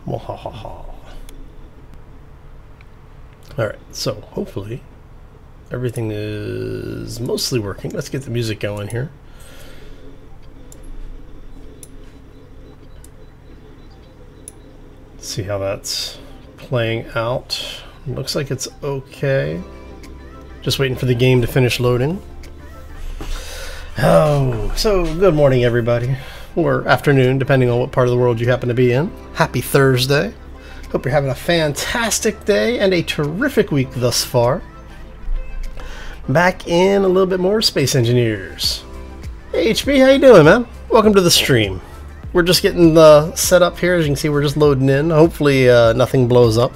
Mwahaha. Alright, so hopefully everything is mostly working. Let's get the music going here. See how that's playing out. Looks like it's okay. Just waiting for the game to finish loading. Oh, so good morning everybody. Or afternoon, depending on what part of the world you happen to be in. Happy Thursday. Hope you're having a fantastic day and a terrific week thus far. Back in a little bit more Space Engineers. Hey HB, how you doing, man? Welcome to the stream. We're just getting set up here. As you can see, we're just loading in. Hopefully nothing blows up.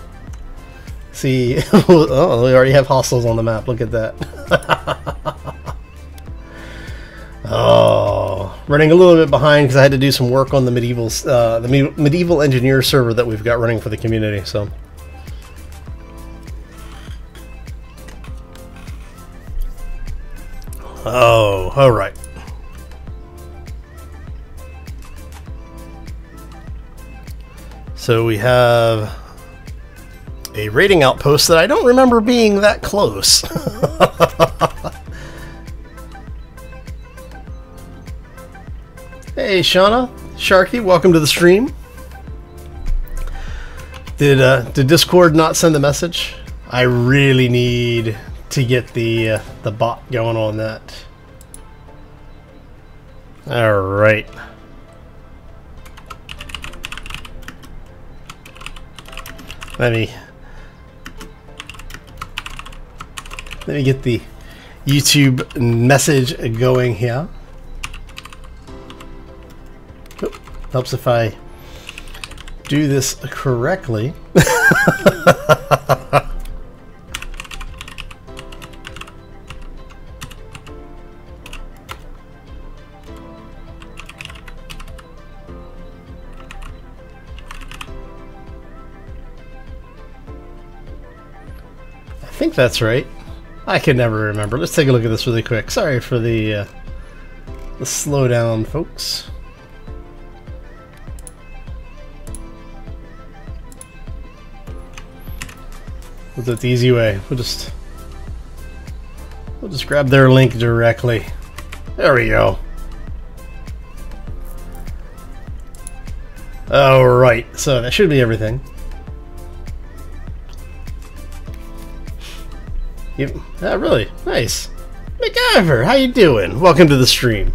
See, oh, we already have hostiles on the map. Look at that. Oh, running a little bit behind because I had to do some work on the medieval engineer server that we've got running for the community. So, oh, all right. So we have a raiding outpost that I don't remember being that close. Hey Shauna, Sharky, welcome to the stream. Did Discord not send the message? I really need to get the bot going on that. All right. Let me get the YouTube message going here. Oh, helps if I do this correctly. I think that's right. I can never remember. Let's take a look at this really quick. Sorry for the slowdown, folks. We'll do it the easy way. We'll just grab their link directly. There we go. All right. So that should be everything. Yep. Really nice. MacGyver, how you doing? Welcome to the stream.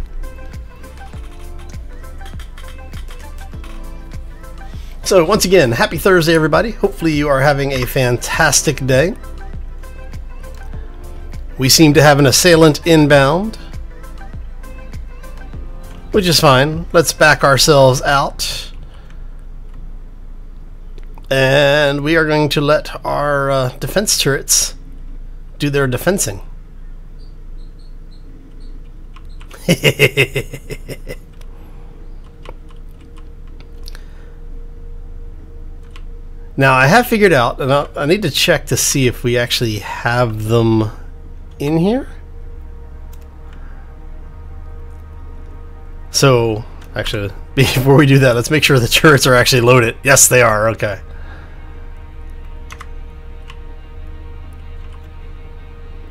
So once again, happy Thursday everybody. Hopefully you are having a fantastic day. We seem to have an assailant inbound, which is fine. Let's back ourselves out. And we are going to let our defense turrets do their defensing. Now I have figured out, and I need to check to see if we actually have them in here. So actually, before we do that, let's make sure the turrets are actually loaded. Yes, they are. Okay.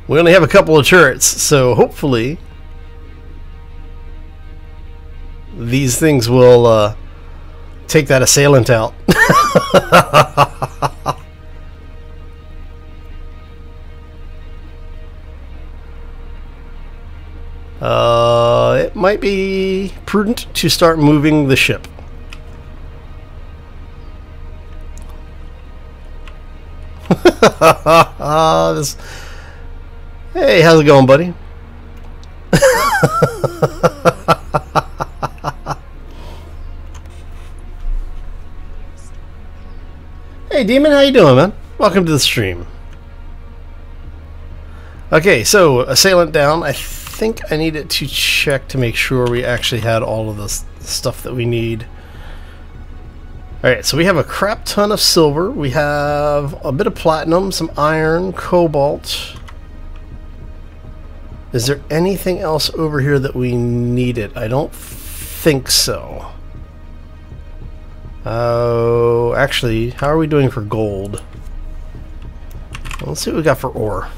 We only have a couple of turrets, so hopefully these things will take that assailant out. It might be prudent to start moving the ship. Hey, how's it going, buddy? Hey, Demon, how you doing, man? Welcome to the stream. Okay, so assailant down. I think I needed to check to make sure we actually had all of the stuff that we need. Alright, so we have a crap ton of silver. We have a bit of platinum, some iron, cobalt. Is there anything else over here that we needed? I don't think so. Oh, actually, how are we doing for gold? Well, let's see what we got for ore.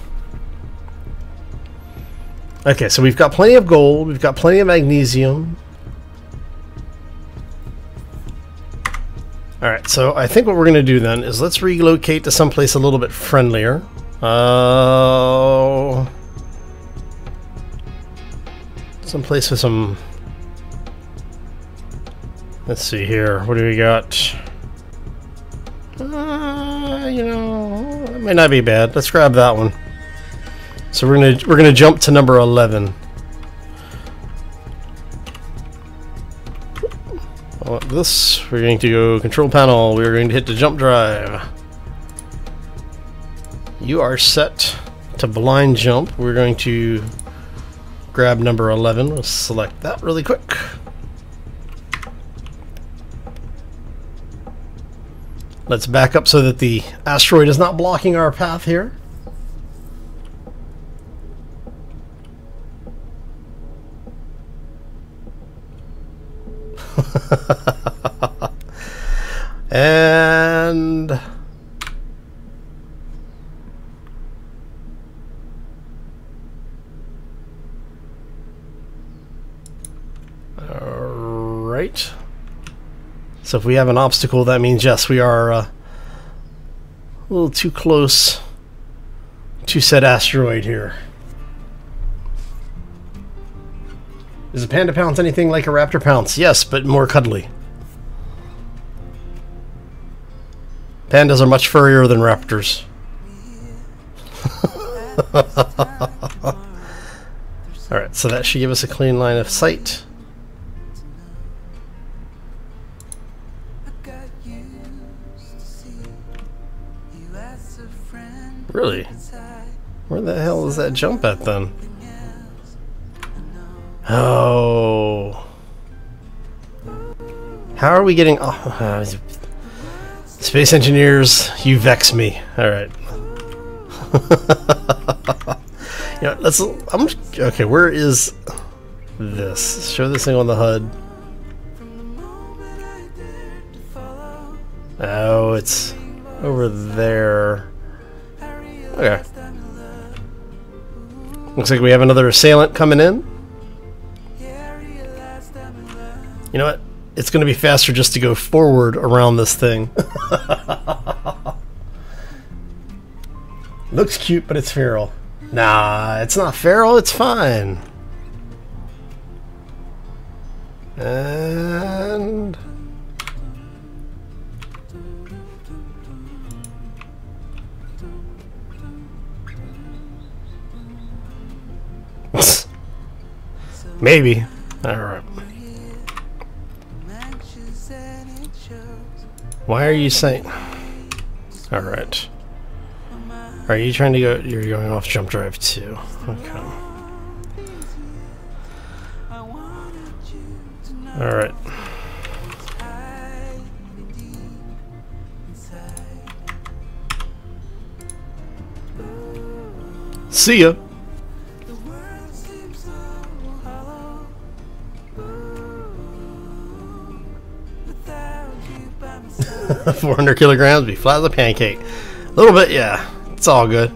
Okay, so we've got plenty of gold, we've got plenty of magnesium. Alright, so I think what we're going to do then is let's relocate to someplace a little bit friendlier. Someplace with some... Let's see here, what do we got? You know, it may not be bad. Let's grab that one. So we're gonna jump to number 11. This, we're going to go control panel, we're going to hit the jump drive. You are set to blind jump. We're going to grab number 11. We'll select that really quick. Let's back up so that the asteroid is not blocking our path here. And all right. So if we have an obstacle, that means yes, we are a little too close to said asteroid here. Is a panda pounce anything like a raptor pounce? Yes, but more cuddly. Pandas are much furrier than raptors. Alright, so that should give us a clean line of sight. Really? Where the hell is that jump at then? Oh. How are we getting... Oh, space engineers, you vex me. Alright. You know, let's... okay, where is this? Show this thing on the HUD. Oh, it's over there. Okay. Looks like we have another assailant coming in. You know what? It's going to be faster just to go forward around this thing. Looks cute, but it's feral. Nah, it's not feral, it's fine. And... maybe. Alright. Why are you saying... Alright. Are you trying to go... You're going off jump drive too. Okay. Alright. See ya! 400 kilograms, be flat as a pancake. A little bit, yeah. It's all good.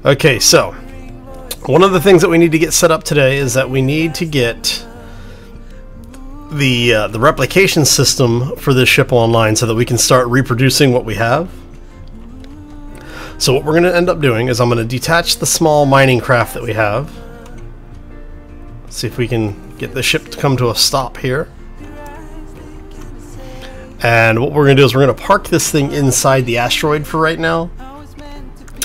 Okay, so one of the things that we need to get set up today is that we need to get the replication system for this ship online so that we can start reproducing what we have. So what we're going to end up doing is I'm going to detach the small mining craft that we have. See if we can get the ship to come to a stop here. And what we're going to do is we're going to park this thing inside the asteroid for right now.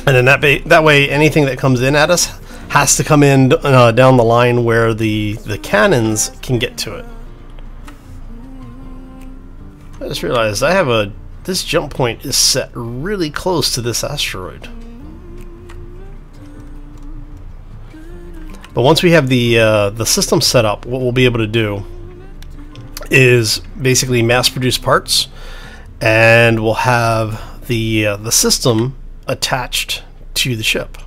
And then that way anything that comes in at us has to come in down the line where the cannons can get to it. I just realized I have this jump point is set really close to this asteroid. But once we have the system set up, what we'll be able to do is basically mass produce parts, and we'll have the system attached to the ship.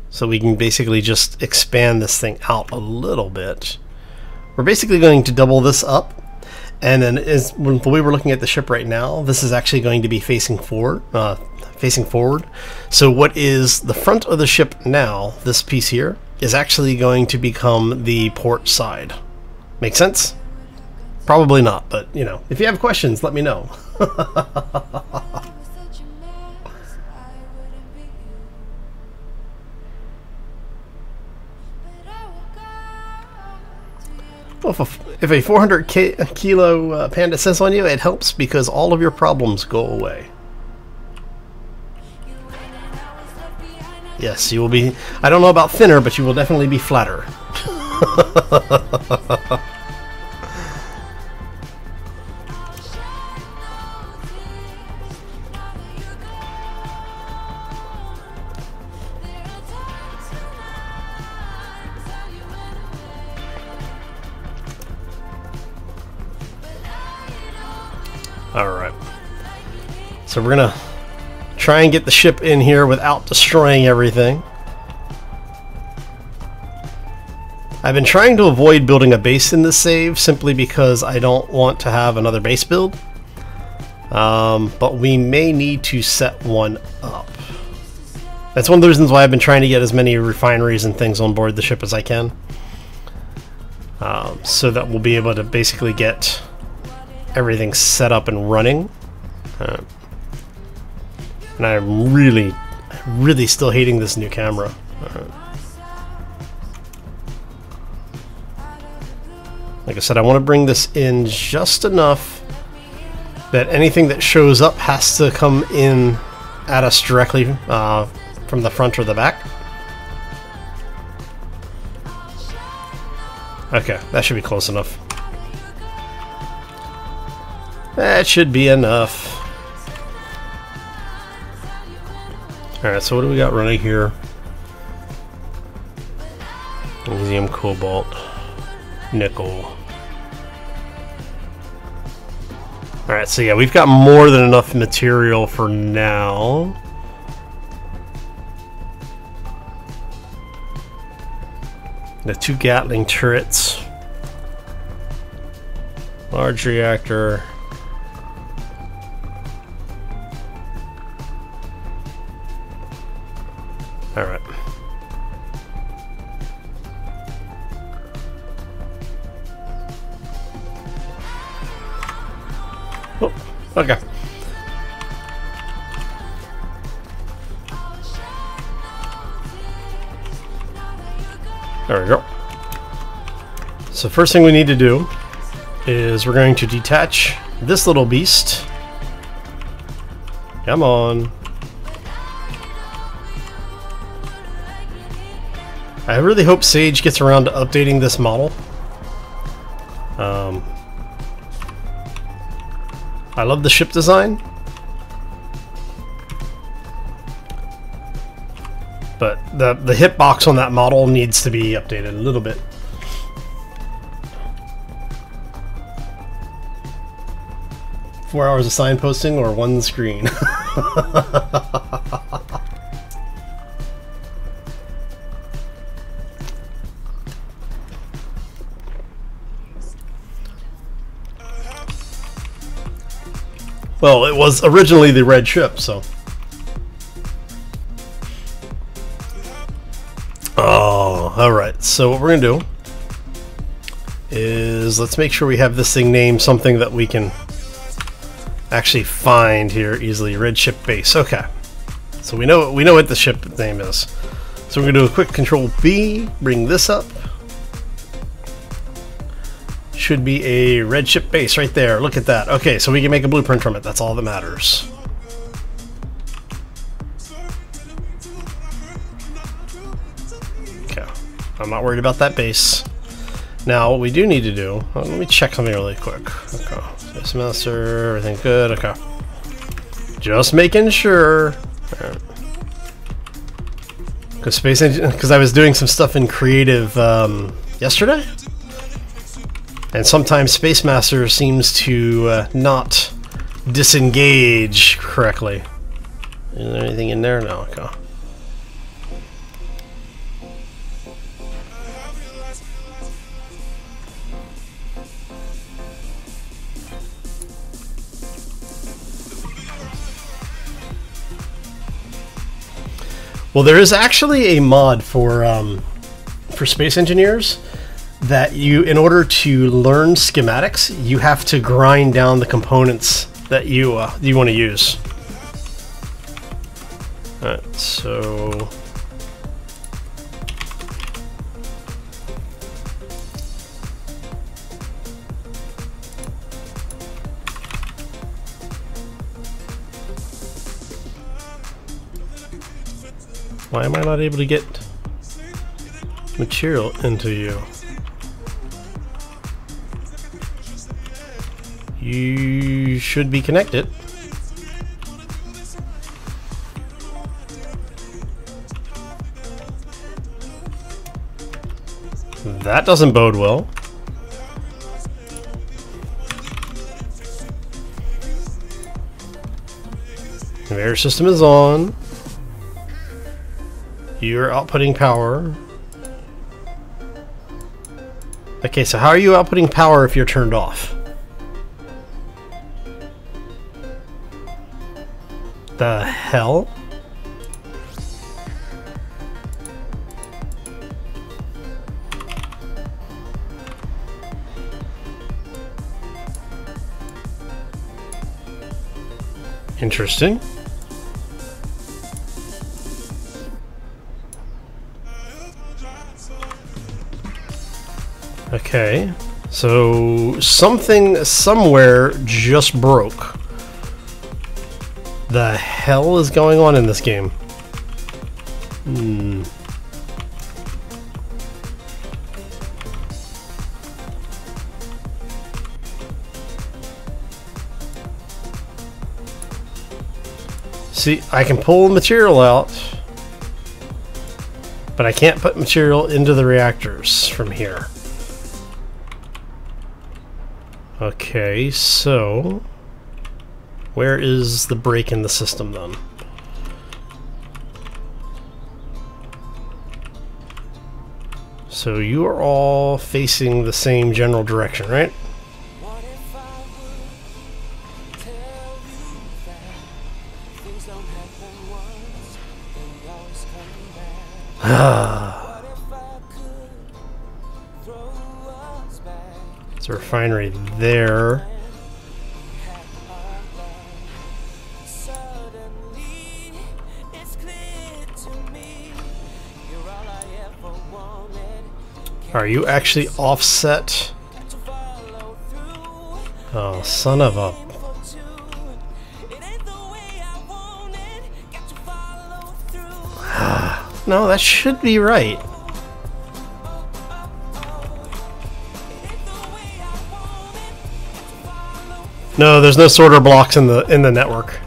So we can basically just expand this thing out a little bit we're basically going to double this up, and then when the way we're looking at the ship right now, this is actually going to be facing forward. So what is the front of the ship now, this piece here, is actually going to become the port side. Make sense? Probably not, but you know, if you have questions, let me know. Well, if a 400 kilo panda sits on you, it helps because all of your problems go away. Yes, you will be, I don't know about thinner, but you will definitely be flatter. Alright, so we're gonna try and get the ship in here without destroying everything. I've been trying to avoid building a base in this save simply because I don't want to have another base build. But we may need to set one up. That's one of the reasons why I've been trying to get as many refineries and things on board the ship as I can. So that we'll be able to basically get everything set up and running. And I'm really still hating this new camera. Like I said, I want to bring this in just enough that anything that shows up has to come in at us directly from the front or the back. Okay, that should be close enough. That should be enough. Alright, so what do we got running here? Magnesium, cobalt, nickel. Alright, so yeah, we've got more than enough material for now. The 2 Gatling turrets. Large reactor. Alright. Oh, okay. There we go. So first thing we need to do is we're going to detach this little beast. Come on. I really hope Sage gets around to updating this model. I love the ship design, but the hitbox on that model needs to be updated a little bit. Four hours of signposting or one screen. Well, it was originally the red ship, so. Oh, alright. So what we're going to do is let's make sure we have this thing named something that we can actually find here easily. Red ship base. Okay. So we know what the ship name is. So we're going to do a quick Control B, bring this up. Should be a red ship base right there. Look at that. Okay, so we can make a blueprint from it. That's all that matters. Okay, I'm not worried about that base. Now, what we do need to do, let me check something really quick. Okay, Space Master, everything good. Okay, just making sure. Because I was doing some stuff in creative yesterday. And sometimes Space Master seems to not disengage correctly. Is there anything in there? No, okay. Well, there is actually a mod for Space Engineers that in order to learn schematics, you have to grind down the components that you want to use. Alright, so why am I not able to get material into you? You should be connected. That doesn't bode well. The air system is on. You're outputting power. Okay, so how are you outputting power if you're turned off? The hell? Interesting. Okay, so something somewhere just broke. The hell is going on in this game? See, I can pull material out, but I can't put material into the reactors from here. Okay, so where is the break in the system then? So you are all facing the same general direction, right? It's a refinery there. Are you actually offset? Oh, son of a... No, that should be right. No, there's no sorter blocks in the network.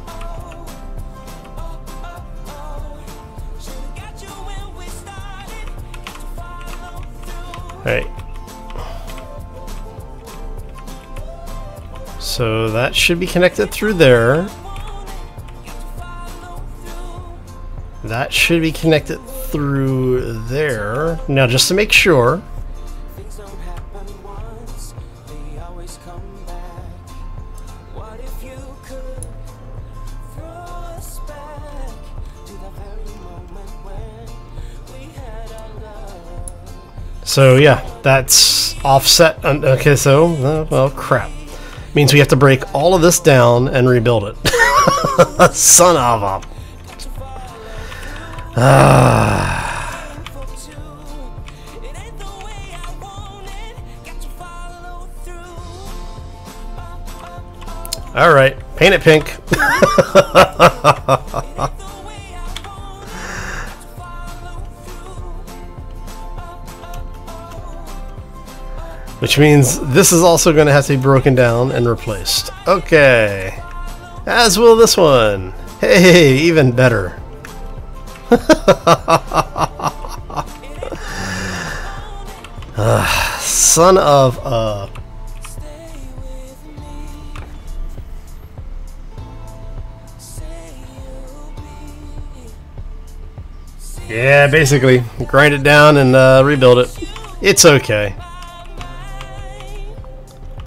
Right. So that should be connected through there. That should be connected through there. Now, just to make sure. So yeah, that's offset. Okay, so well, crap. Means we have to break all of this down and rebuild it. Son of a... All right, paint it pink. Which means this is also going to have to be broken down and replaced. Okay. As will this one. Hey, even better. Son of a... Yeah, basically. Grind it down and rebuild it. It's okay.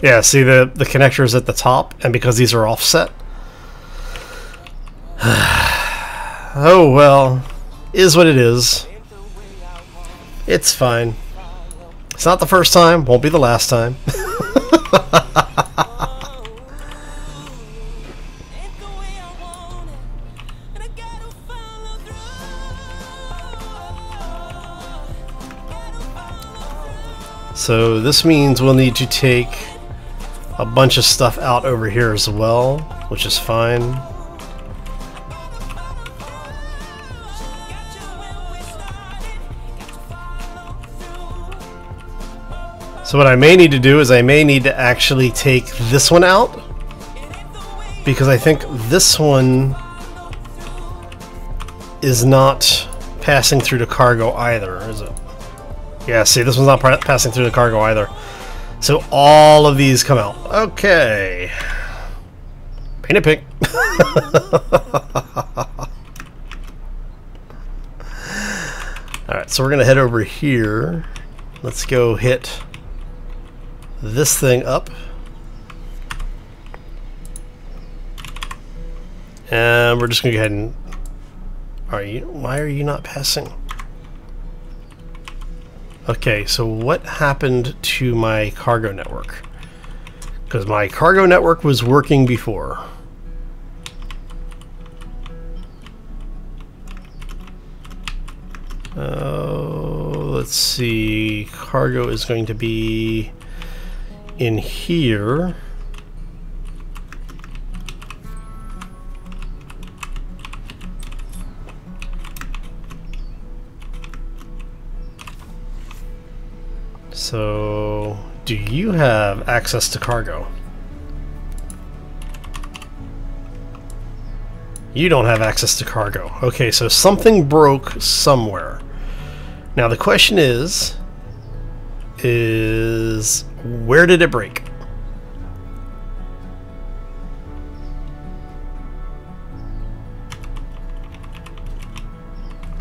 Yeah, see the connector is at the top, and because these are offset. Oh well. Is what it is. It's fine. It's not the first time, won't be the last time. So this means we'll need to take a bunch of stuff out over here as well, which is fine. So what I may need to do is I may need to actually take this one out, because I think this one is not passing through the cargo either, is it? Yeah, see, this one's not passing through the cargo either. So all of these come out. Okay. Paint it pink. Alright, so we're going to head over here. Let's go hit this thing up. And we're just going to go ahead and... Why are you not passing? Okay, so what happened to my cargo network? Because my cargo network was working before. Let's see. Cargo is going to be in here. So, do you have access to cargo? You don't have access to cargo. Okay, so something broke somewhere. Now the question is where did it break?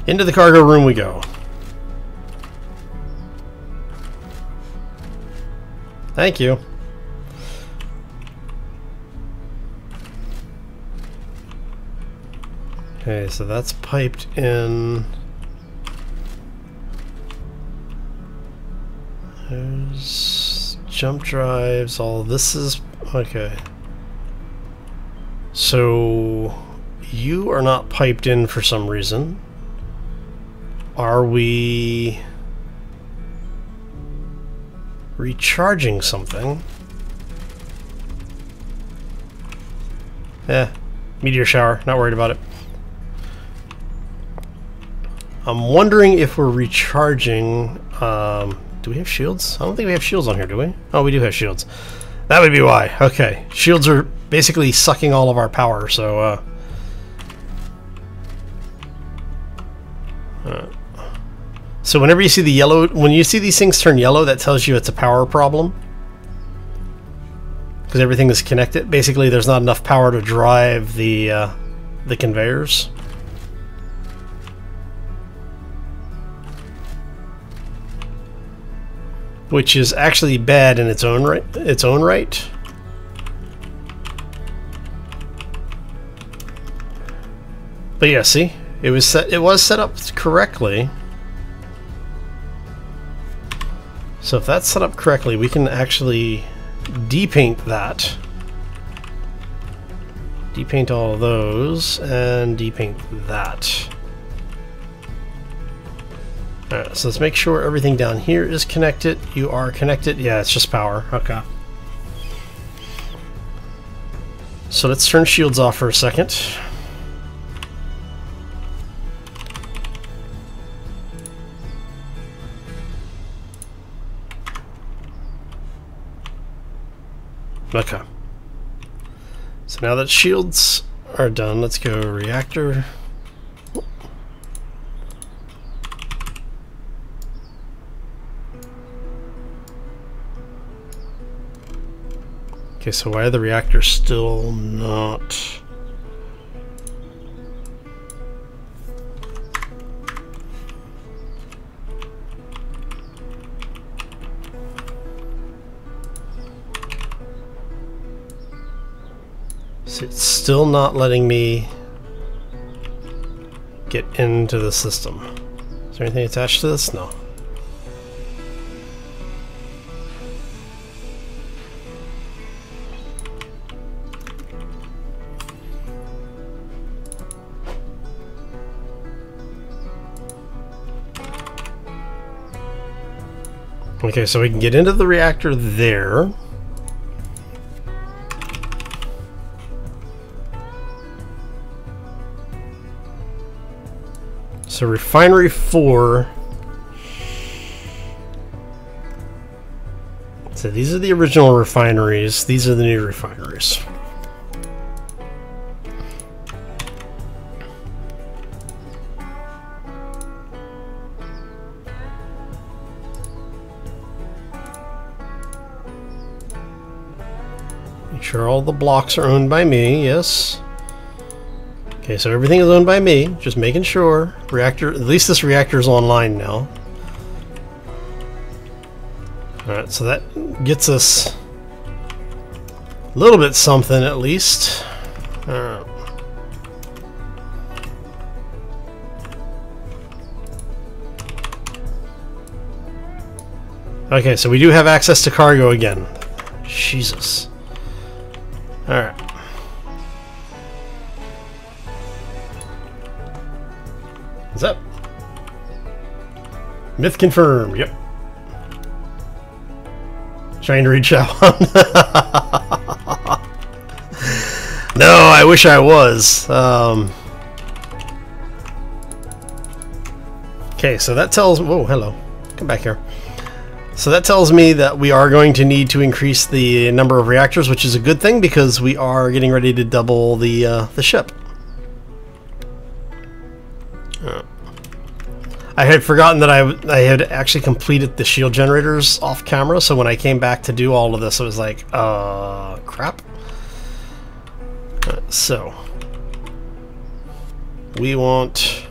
Into the cargo room we go. Thank you. Okay, so that's piped in. There's jump drives, all this is... okay. So you are not piped in for some reason. Are we recharging something? Meteor shower, not worried about it. I'm wondering if we're recharging. Do we have shields? I don't think we have shields on here, do we? Oh, we do have shields. That would be why. Okay, shields are basically sucking all of our power, so so whenever you see the yellow, when you see these things turn yellow, that tells you it's a power problem. Because everything is connected. Basically, there's not enough power to drive the conveyors. Which is actually bad in its own right. But yeah, see, it was set up correctly. So if that's set up correctly, we can actually depaint that. Depaint all of those and depaint that. Alright, so let's make sure everything down here is connected. You are connected. Yeah, it's just power. Okay. So let's turn shields off for a second. Okay. So now that shields are done, let's go reactor. Okay, so why are the reactors still not... So it's still not letting me get into the system. Is there anything attached to this? No. Okay, so we can get into the reactor there. So refinery 4. So these are the original refineries. These are the new refineries. Make sure all the blocks are owned by me, yes. Okay, so everything is owned by me, just making sure. Reactor, at least this reactor is online now. Alright, so that gets us a little bit something at least. Alright. Okay, so we do have access to cargo again. Jesus. Alright. What's up? Myth confirmed, yep. Trying to reach out. No, I wish I was. Okay, so that tells... Whoa, hello. Come back here. So that tells me that we are going to need to increase the number of reactors, which is a good thing because we are getting ready to double the ship. I had forgotten that I had actually completed the shield generators off camera, so when I came back to do all of this, I was like, crap. So, we want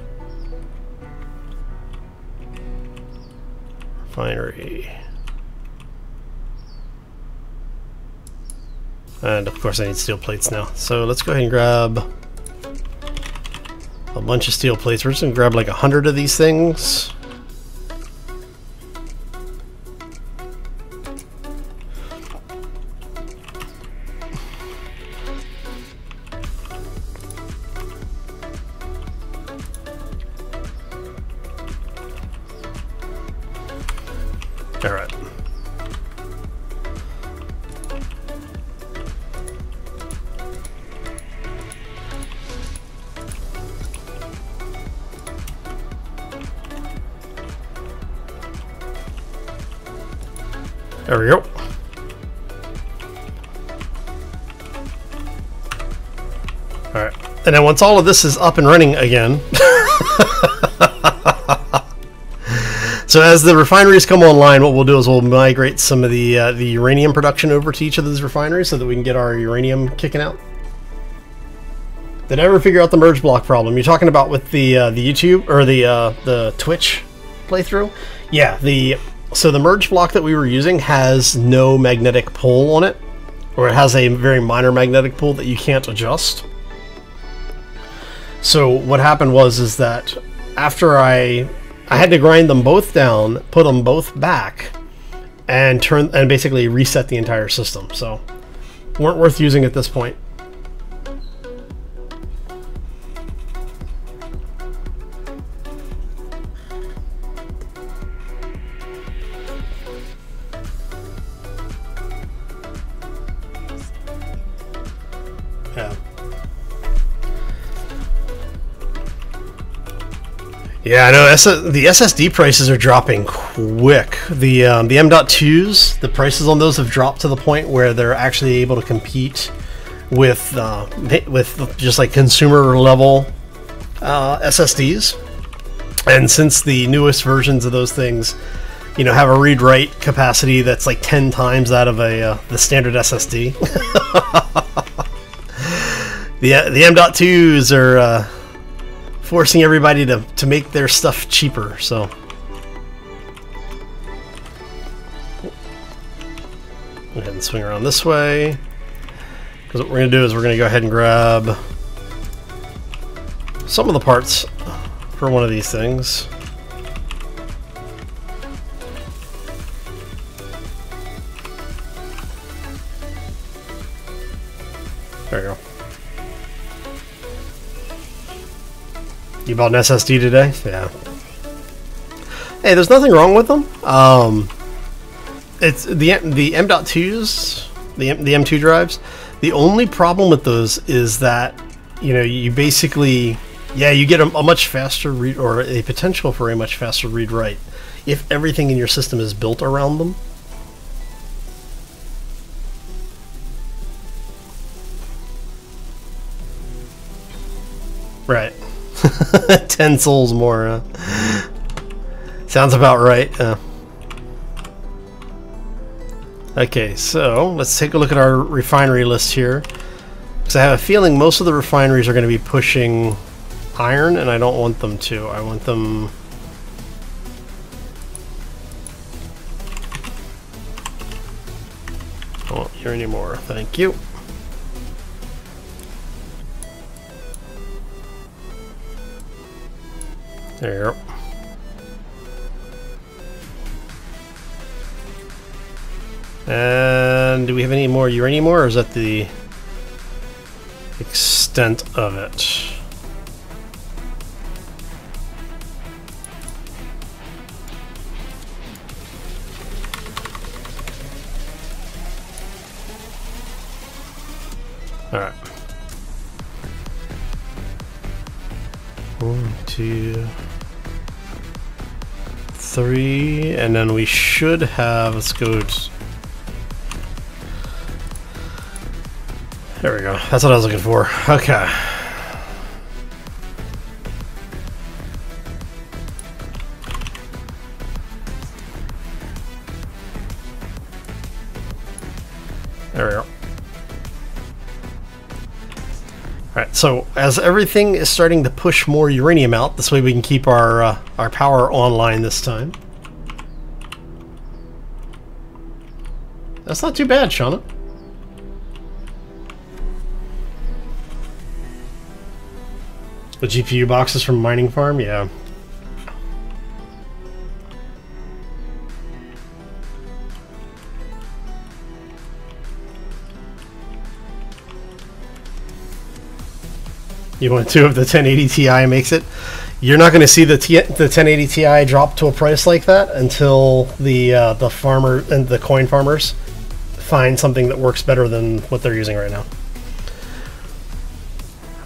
refinery. And of course I need steel plates now. So let's go ahead and grab a bunch of steel plates. We're just going to grab like 100 of these things. All right. There we go. Alright. And then once all of this is up and running again, so as the refineries come online, what we'll do is we'll migrate some of the uranium production over to each of those refineries so that we can get our uranium kicking out. Did I ever figure out the merge block problem? You're talking about with the YouTube or the Twitch playthrough? Yeah, so the merge block that we were using has no magnetic pull on it, or it has a very minor magnetic pull that you can't adjust. So what happened is that after I had to grind them both down, put them both back, and basically reset the entire system. So weren't worth using at this point. Yeah, I know the SSD prices are dropping quick. The M.2s, the prices on those have dropped to the point where they're actually able to compete with just like consumer level SSDs. And since the newest versions of those things, you know, have a read-write capacity that's like 10 times that of the standard SSD. The M.2s are forcing everybody to make their stuff cheaper, so. Go ahead and swing around this way. Because what we're going to do is we're going to go ahead and grab some of the parts per one of these things. There you go. You bought an SSD today? Yeah. Hey, there's nothing wrong with them. It's the M.2s, the M2 drives. The only problem with those is that, you know, you basically, yeah, you get a much faster read, or a potential for a much faster read-write, if everything in your system is built around them. Right. 10 souls more. Sounds about right. Okay, so let's take a look at our refinery list here. Because I have a feeling most of the refineries are going to be pushing iron, and I don't want them to. I want them... I don't want you anymore. Thank you. There you go. And do we have any more uranium ore, or is that the extent of it? All right. 1, 2, 3, and then we should have, let's go, there we go, that's what I was looking for. Okay. There we go. Alright, so as everything is starting to push more uranium out, this way we can keep our power online this time. That's not too bad, Shauna. The GPU boxes from Mining Farm, yeah. You want two of the 1080 Ti makes it. You're not going to see the 1080 Ti drop to a price like that until the farmer and the coin farmers find something that works better than what they're using right now.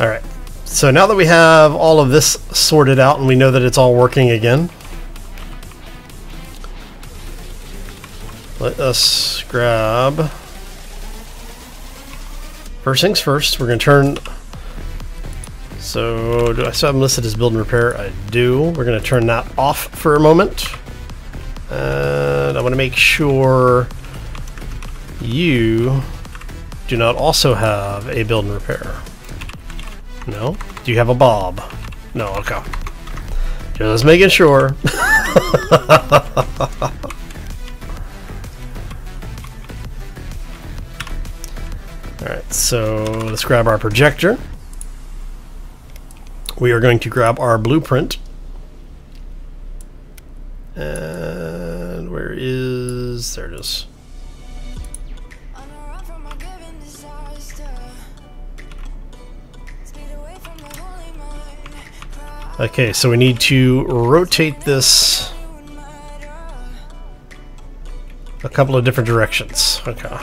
All right. So now that we have all of this sorted out and we know that it's all working again, let us grab. First things first, we're going to turn. So, do I still have them listed as build and repair? I do. We're going to turn that off for a moment. And I want to make sure you do not also have a build and repair. No? Do you have a Bob? No, okay. Just making sure. Alright, so let's grab our projector. We are going to grab our blueprint. And where is... there it is. Okay, so we need to rotate this a couple of different directions. Okay.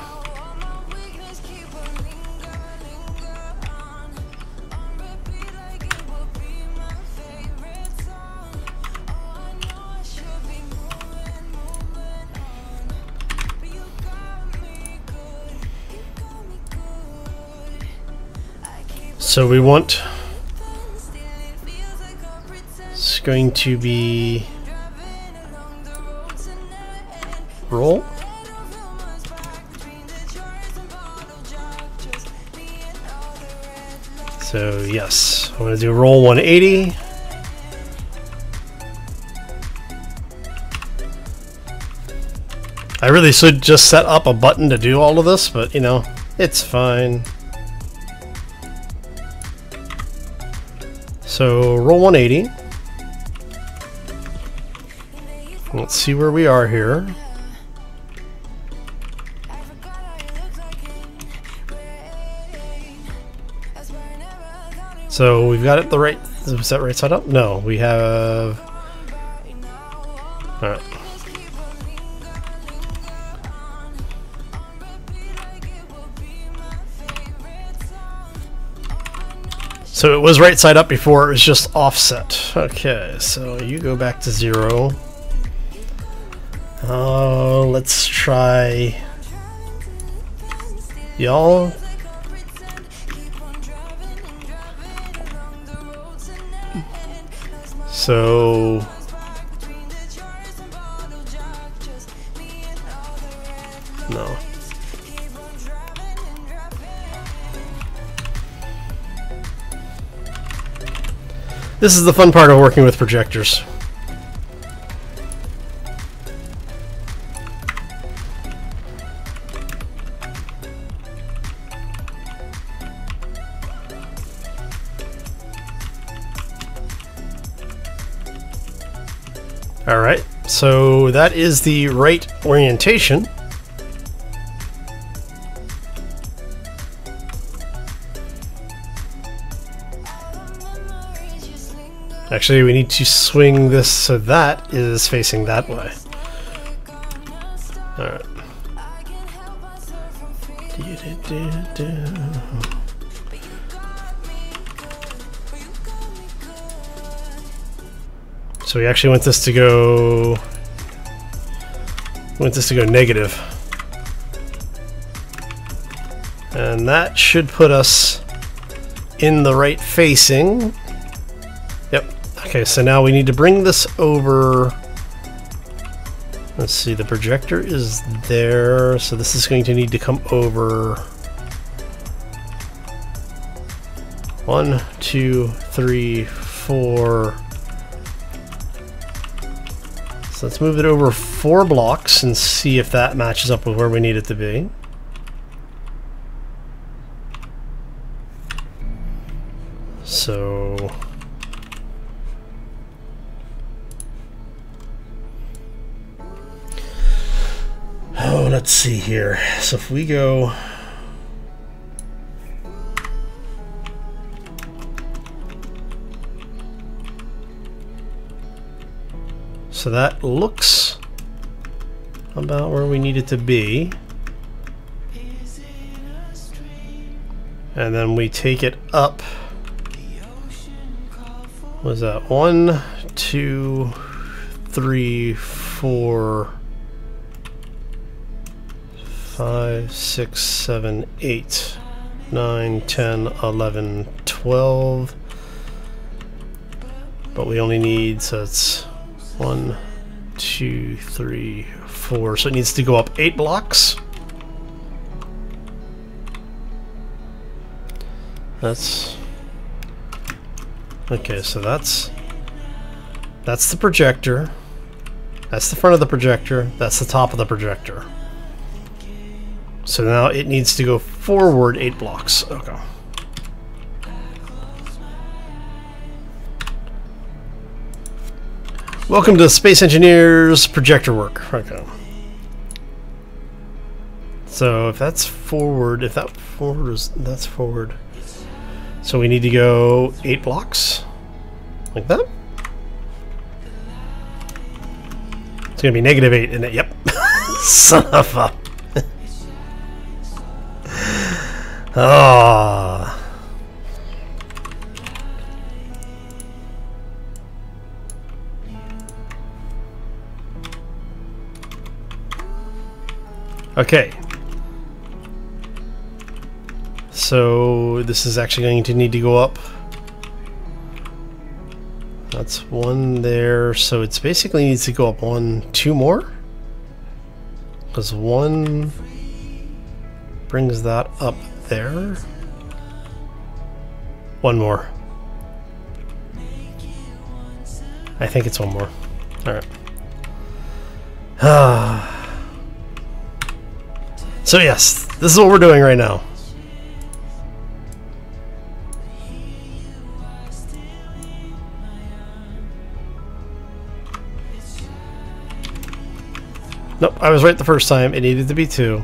So we want, it's going to be roll. So yes, I'm going to do roll 180. I really should just set up a button to do all of this, but you know, it's fine. So roll 180. Let's see where we are here. So we've got it the right. Is that right side up? No, we have. All right. So it was right side up before, it was just offset. Okay, so you go back to 0. Let's try y'all. So no. This is the fun part of working with projectors. Alright, so that is the right orientation. Actually, we need to swing this so that is facing that way. Alright. So we actually want this to go negative. And that should put us in the right facing. Yep. Okay, so now we need to bring this over. Let's see, the projector is there, so this is going to need to come over 1, 2, 3, 4. So let's move it over 4 blocks and see if that matches up with where we need it to be. So let's see here. So if we go so that looks about where we need it to be. And then we take it up. What is that? 1, 2, 3, 4, 5, 6, 7, 8, 9, 10, 11, 12. But we only need, so it's 1, 2, 3, 4. So it needs to go up 8 blocks. That's okay. So that's the projector. That's the front of the projector. That's the top of the projector. So now it needs to go forward 8 blocks. Okay. Welcome to Space Engineers projector work. Okay. So if that's forward, if that forward is, that's forward. So we need to go 8 blocks, like that. It's gonna be -8, isn't it? Yep. Son of a. Ah. Okay. So this is actually going to need to go up. That's 1 there, so it's basically needs to go up 1, 2 more. Because 1 brings that up there. 1 more. I think it's 1 more. Alright. So yes, this is what we're doing right now. Nope, I was right the first time. It needed to be 2.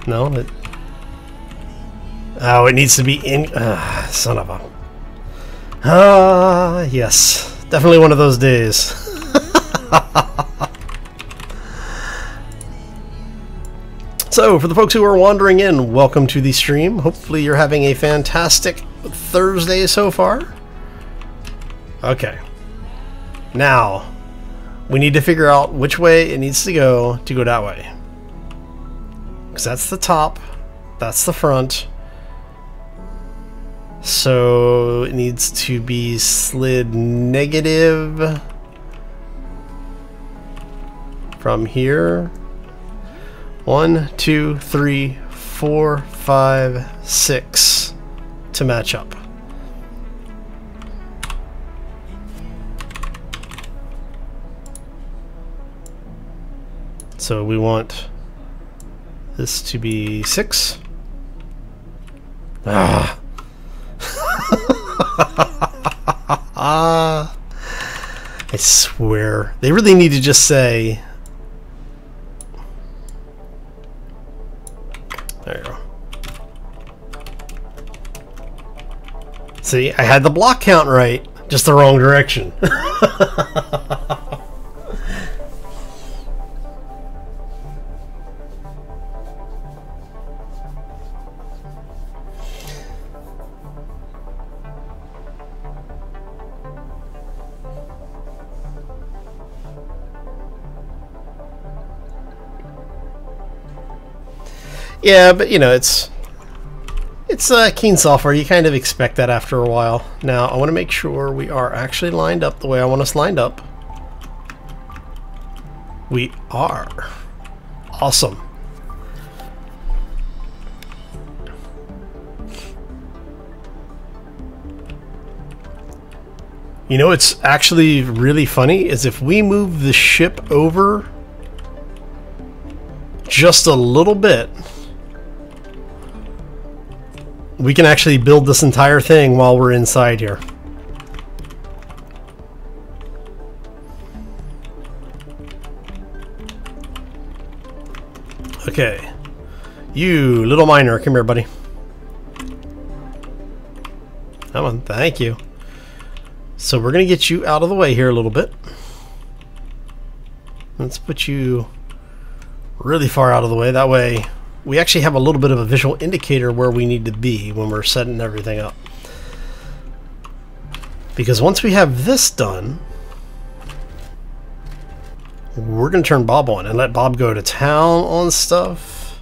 No, oh, it needs to be in... son of a... yes. Definitely one of those days. So, for the folks who are wandering in, welcome to the stream. Hopefully you're having a fantastic Thursday so far. Okay. Now, we need to figure out which way it needs to go that way. Because that's the top, that's the front. So, it needs to be slid negative from here. 1, 2, 3, 4, 5, 6 to match up. So we want this to be 6. Ah. I swear. They really need to just say... There you go. See, I had the block count right, just the wrong direction. Yeah, but you know, it's Keen software. You kind of expect that after a while. Now, I want to make sure we are actually lined up the way I want us lined up. We are. Awesome. You know, what's actually really funny is if we move the ship over just a little bit, we can actually build this entire thing while we're inside here. Okay. You little miner, come here, buddy. Come on, thank you. So we're going to get you out of the way here a little bit. Let's put you really far out of the way. That way we actually have a little bit of a visual indicator where we need to be when we're setting everything up. Because once we have this done, we're going to turn Bob on and let Bob go to town on stuff.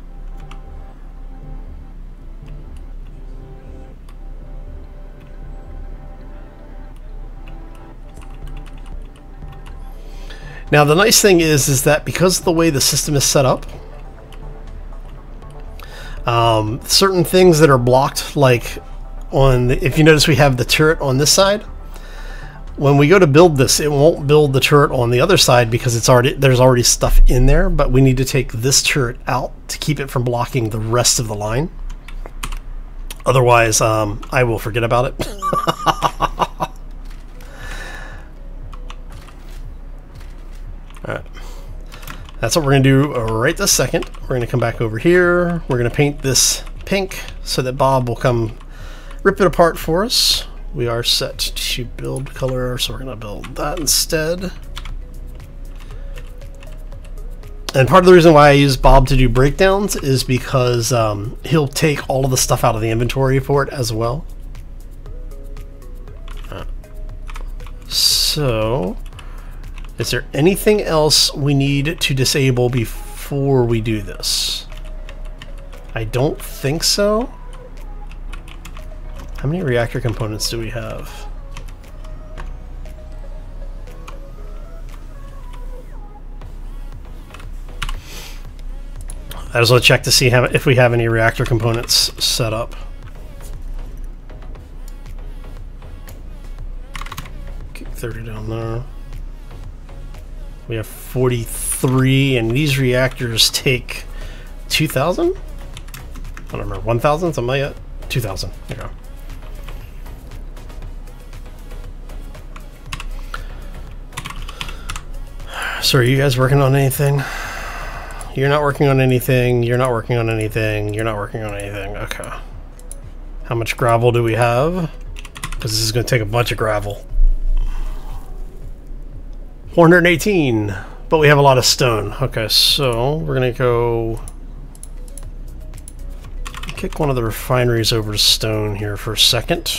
Now the nice thing is that because of the way the system is set up, certain things that are blocked, like on the, if you notice we have the turret on this side, when we go to build this, it won't build the turret on the other side because it's already, there's already stuff in there, but we need to take this turret out to keep it from blocking the rest of the line. Otherwise, I will forget about it. Alright. That's what we're going to do right this second. We're going to come back over here. We're going to paint this pink so that Bob will come rip it apart for us. We are set to build color, so we're going to build that instead. And part of the reason why I use Bob to do breakdowns is because he'll take all of the stuff out of the inventory for it as well. So, is there anything else we need to disable before we do this? I don't think so. How many reactor components do we have? I just want to check to see if we have any reactor components set up. Keep 30 down there. We have 43, and these reactors take 2,000? I don't remember, 1,000, something like that? 2,000, there you go. So are you guys working on anything? You're not working on anything. You're not working on anything. You're not working on anything. Okay. How much gravel do we have? Because this is going to take a bunch of gravel. 418. But we have a lot of stone. Okay, so we're going to go kick one of the refineries over to stone here for a second.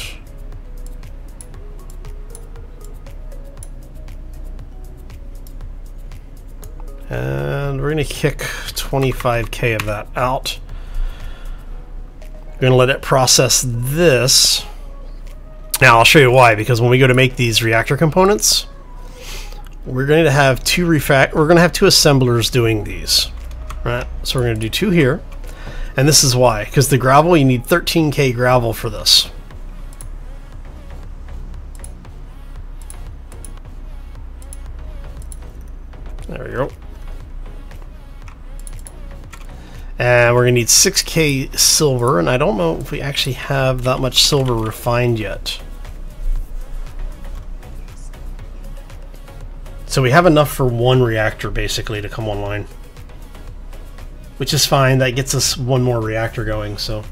And we're going to kick 25k of that out. We're going to let it process this. Now I'll show you why, because when we go to make these reactor components, we're going to have two assemblers doing these. Right? So we're going to do 2 here. And this is why, because the gravel, you need 13k gravel for this. There we go. And we're going to need 6k silver, and I don't know if we actually have that much silver refined yet. So we have enough for 1 reactor, basically, to come online. Which is fine, that gets us 1 more reactor going, so...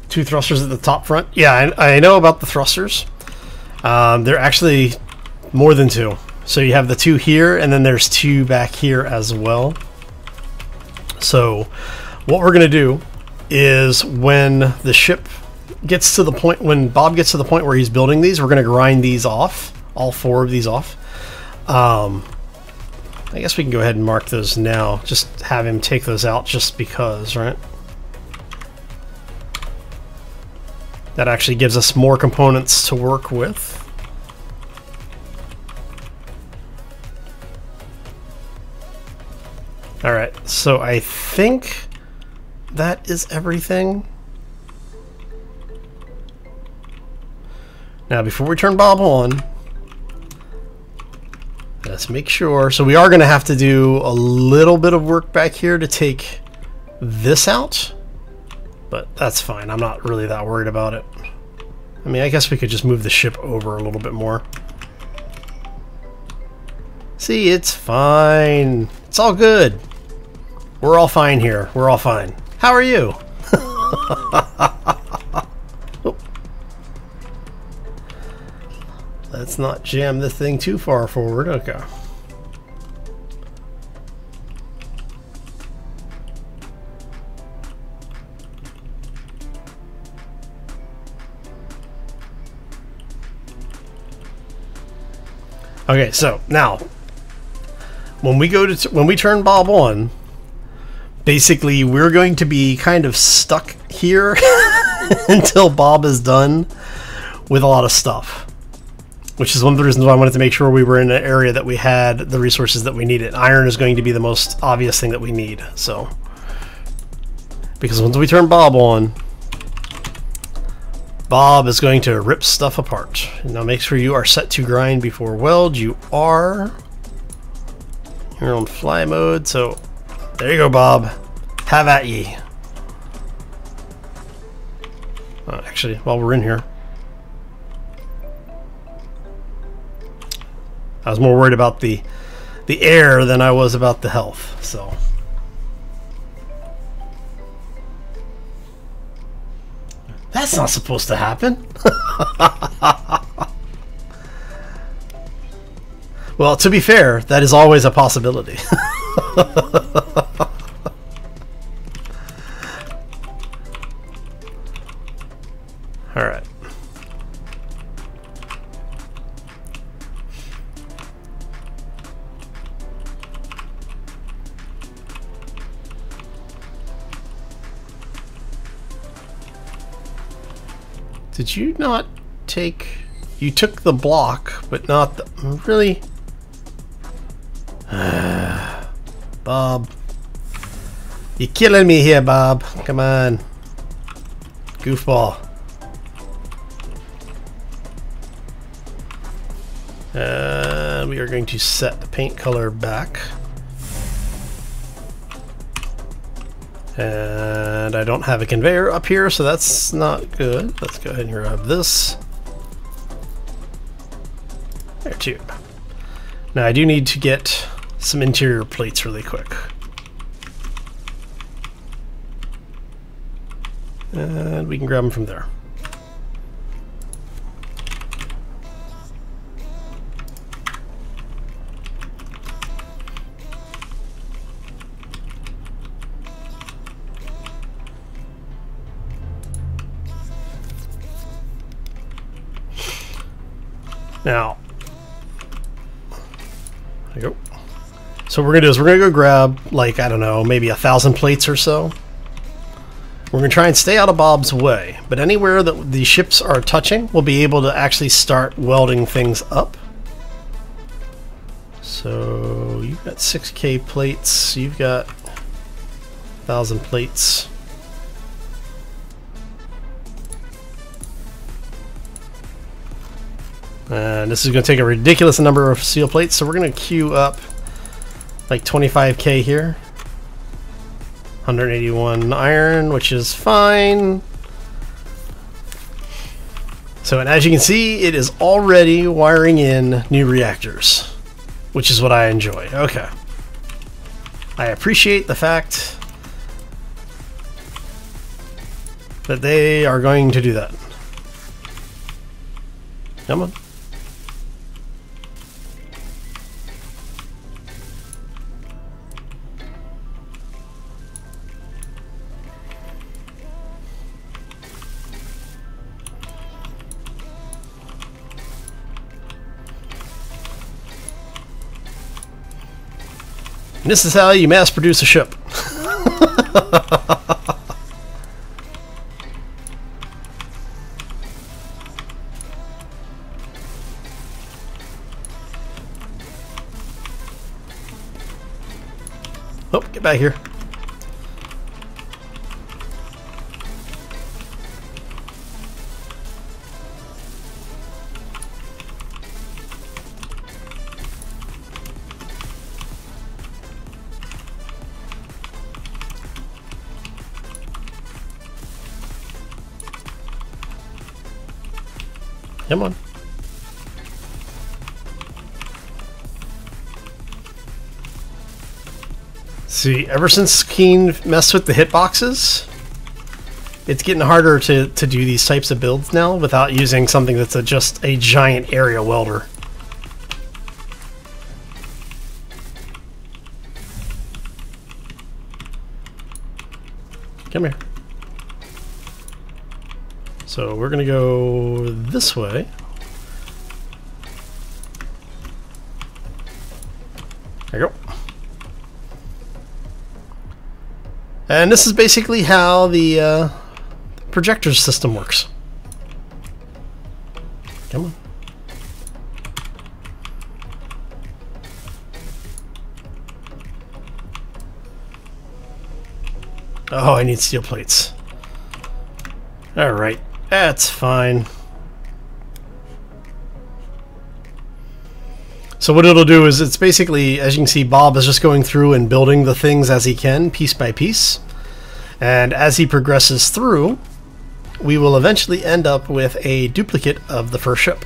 Two thrusters at the top front. Yeah, I know about the thrusters. They're actually more than 2. So you have the 2 here, and then there's 2 back here as well. So what we're going to do is when the ship gets to the point, when Bob gets to the point where he's building these, we're going to grind these off, all 4 of these off. I guess we can go ahead and mark those now. Just have him take those out just because, right? That actually gives us more components to work with. Alright, so I think that is everything. Now, before we turn Bob on, let's make sure. So we are going to have to do a little bit of work back here to take this out. But that's fine. I'm not really that worried about it. I mean, I guess we could just move the ship over a little bit more. See, it's fine. It's all good. We're all fine here. We're all fine. How are you? Oh. Let's not jam this thing too far forward. Okay. Okay, so now when we turn Bob on, basically we're going to be kind of stuck here until Bob is done with a lot of stuff, which is one of the reasons why I wanted to make sure we were in an area that we had the resources that we needed. Iron is going to be the most obvious thing that we need, so because once we turn Bob on, Bob is going to rip stuff apart. Now make sure you are set to grind before weld. You are. You're on fly mode, so there you go, Bob. Have at ye. Actually, while we're in here, I was more worried about the air than I was about the health, so. That's not supposed to happen. Well, to be fair, that is always a possibility. All right. Did you not take... You took the block, but not the... Really? Bob. You're killing me here, Bob. Come on. Goofball. We are going to set the paint color back. And And I don't have a conveyor up here, so that's not good. Let's go ahead and grab this. There, too. Now I do need to get some interior plates really quick. And we can grab them from there. Now, there you go. So what we're gonna do is we're gonna go grab, like, I don't know, maybe 1,000 plates or so. We're gonna try and stay out of Bob's way, but anywhere that the ships are touching, we'll be able to actually start welding things up. So you've got 6K plates, you've got 1,000 plates. And this is going to take a ridiculous number of steel plates, so we're going to queue up like 25K here. 181 iron, which is fine. So, and as you can see, it is already wiring in new reactors, which is what I enjoy. Okay. I appreciate the fact that they are going to do that. Come on. And this is how you mass produce a ship. Oh, get back here. Come on. See, ever since Keen messed with the hitboxes, it's getting harder to do these types of builds now without using something that's just a giant area welder. Come here. So we're gonna go this way. There you go. And this is basically how the projector system works. Come on. Oh, I need steel plates. All right. That's fine. So what it'll do is it's basically, as you can see, Bob is just going through and building the things as he can, piece by piece. And as he progresses through, we will eventually end up with a duplicate of the first ship.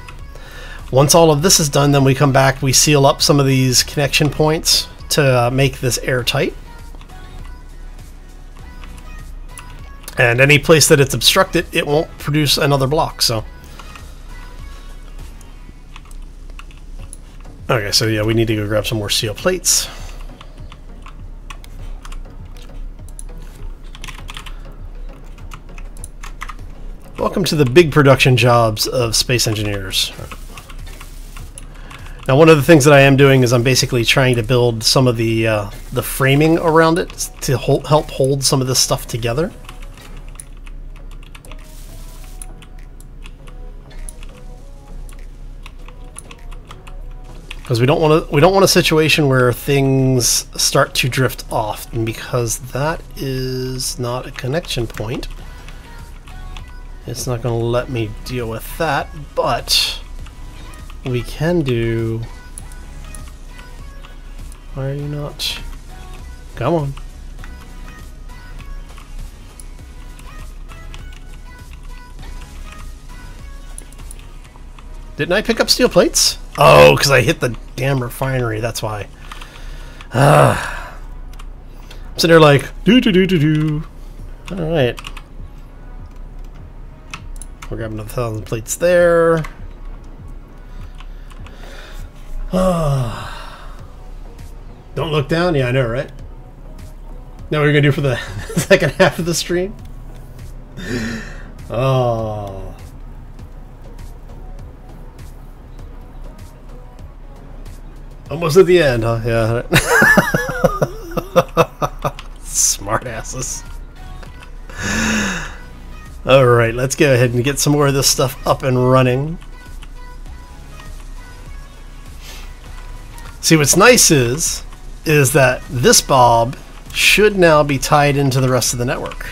Once all of this is done, then we come back, we seal up some of these connection points to make this airtight. And any place that it's obstructed, it won't produce another block, so. Okay, so yeah, we need to go grab some more steel plates. Welcome to the big production jobs of space engineers. Now, one of the things that I am doing is I'm basically trying to build some of the framing around it to help hold some of this stuff together. Because we don't want a situation where things start to drift off, and because that is not a connection point, it's not going to let me deal with that. But we can do. Why are you not? Come on. Didn't I pick up steel plates? Oh, because I hit the damn refinery. That's why. I'm sitting there like, do. All right. We're grabbing another 1,000 plates there. Don't look down? Yeah, I know, right? Now what are we going to do for the second half of the stream? Oh. Almost at the end, huh? Yeah. Smart asses. Alright, let's go ahead and get some more of this stuff up and running. See, what's nice is that this bulb should now be tied into the rest of the network.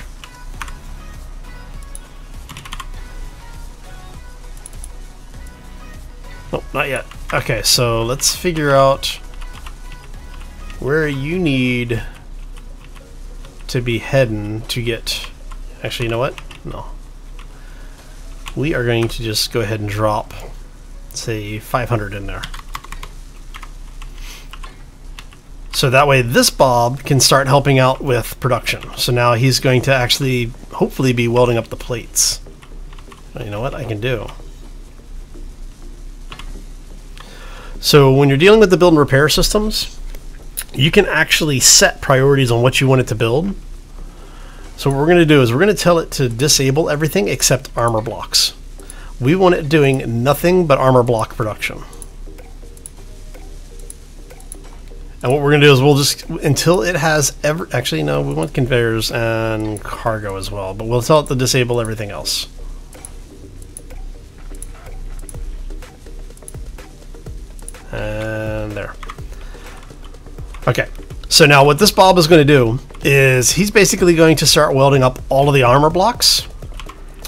Oh, not yet. Okay, so let's figure out where you need to be heading to get... Actually, you know what? No. We are going to just go ahead and drop, say, 500 in there. So that way this Bob can start helping out with production. So now he's going to actually, hopefully, be welding up the plates. You know what I can do? So when you're dealing with the build and repair systems, you can actually set priorities on what you want it to build. So what we're going to do is we're going to tell it to disable everything except armor blocks. We want it doing nothing but armor block production. And what we're going to do is we'll just, until it has actually no, we want conveyors and cargo as well, but we'll tell it to disable everything else. And there. Okay, so now what this Bob is going to do is he's basically going to start welding up all of the armor blocks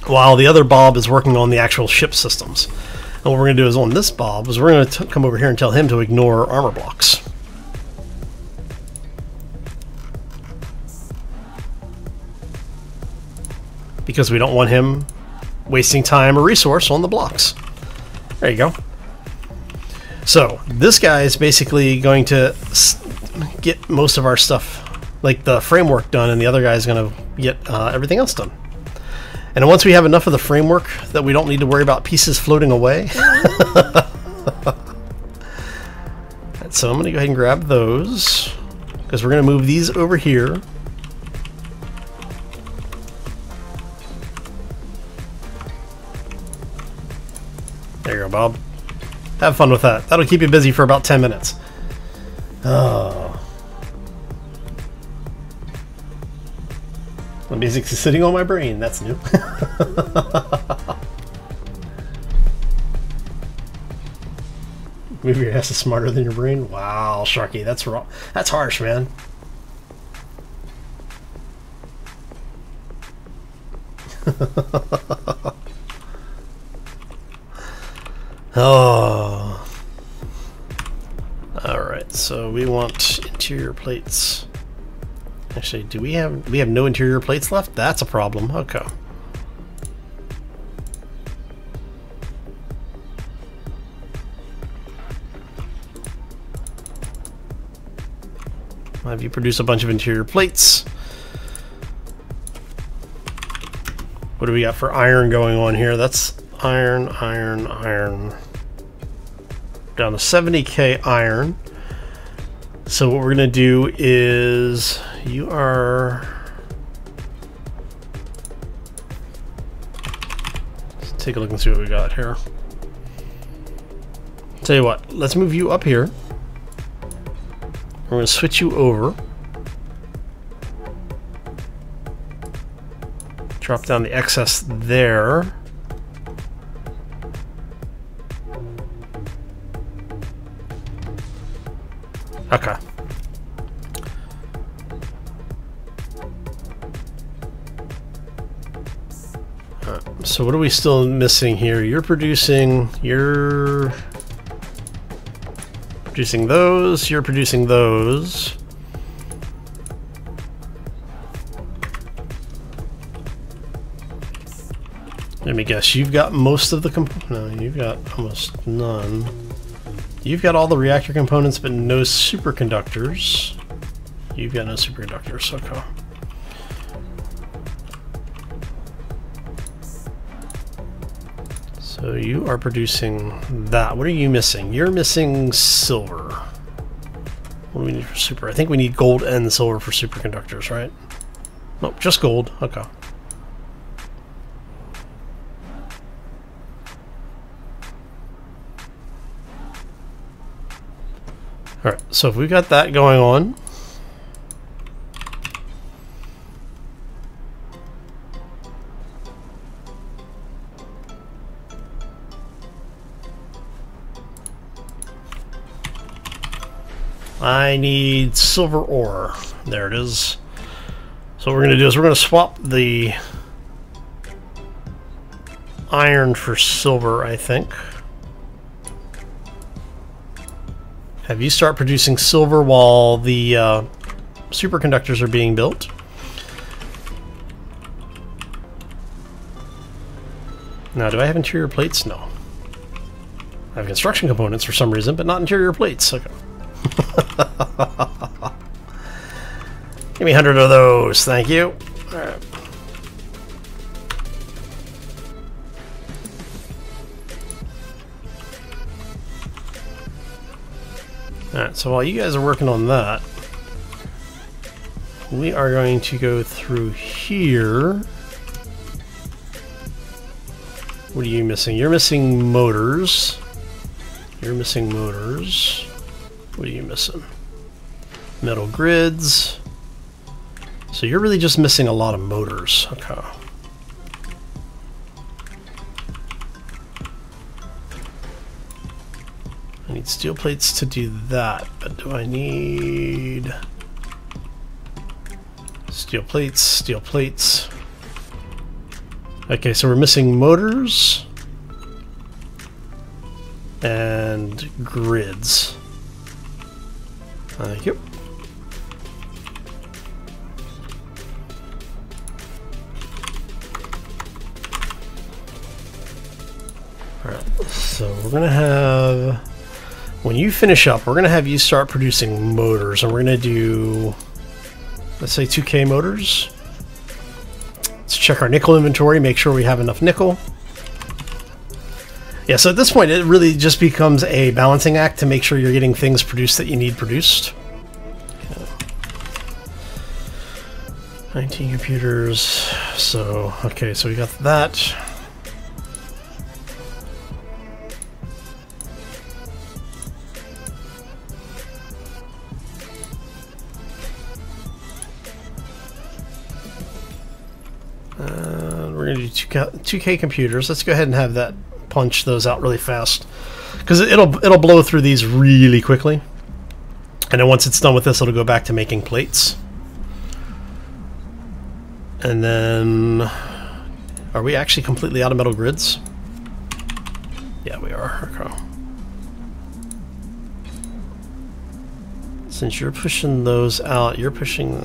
while the other Bob is working on the actual ship systems. And what we're going to do is on this Bob is we're going to come over here and tell him to ignore armor blocks. Because we don't want him wasting time or resource on the blocks. There you go. So this guy is basically going to get most of our stuff, like the framework, done, and the other guy is going to get everything else done. And once we have enough of the framework that we don't need to worry about pieces floating away. So I'm going to go ahead and grab those, because we're going to move these over here. There you go, Bob. Have fun with that. That'll keep you busy for about 10 minutes. Oh. The music's sitting on my brain. That's new. Move your ass is smarter than your brain? Wow, Sharky, that's wrong. That's harsh, man. Oh. Alright, so we want interior plates. Actually, do we have no interior plates left? That's a problem. Okay. I'll have you produce a bunch of interior plates. What do we got for iron going on here? That's iron. Down to 70k iron. So what we're going to do is you are... Let's take a look and see what we got here. Tell you what, let's move you up here. We're going to switch you over. Drop down the excess there. Okay. So what are we still missing here? You're producing those, you're producing those. Let me guess, you've got most of the no, you've got almost none. You've got all the reactor components, but no superconductors. You've got no superconductors, okay. So you are producing that. What are you missing? You're missing silver. What do we need for super? I think we need gold and silver for superconductors, right? Nope, just gold. Okay. Alright, so if we've got that going on, I need silver ore. There it is. So what we're going to do is we're going to swap the iron for silver, I think. Have you start producing silver while the superconductors are being built. Now, do I have interior plates? No. I have construction components for some reason, but not interior plates. Okay. Give me 100 of those, thank you. Alright. Alright, so while you guys are working on that, we are going to go through here. What are you missing? You're missing motors. You're missing motors. What are you missing? Metal grids. So you're really just missing a lot of motors. Okay. I need steel plates to do that, but do I need steel plates? Steel plates. Okay, so we're missing motors and grids. Thank you. Alright, so we're gonna have, when you finish up, we're gonna have you start producing motors, and we're gonna do, let's say 2K motors. Let's check our nickel inventory, make sure we have enough nickel. Yeah, so at this point it really just becomes a balancing act to make sure you're getting things produced that you need produced. Okay. 19 computers. So, okay, so we got that. We're going to do 2K computers. Let's go ahead and have that punch those out really fast, because it'll blow through these really quickly, and then once it's done with this, it'll go back to making plates. And then, are we actually completely out of metal grids? Yeah, we are. Okay. Since you're pushing those out, you're pushing.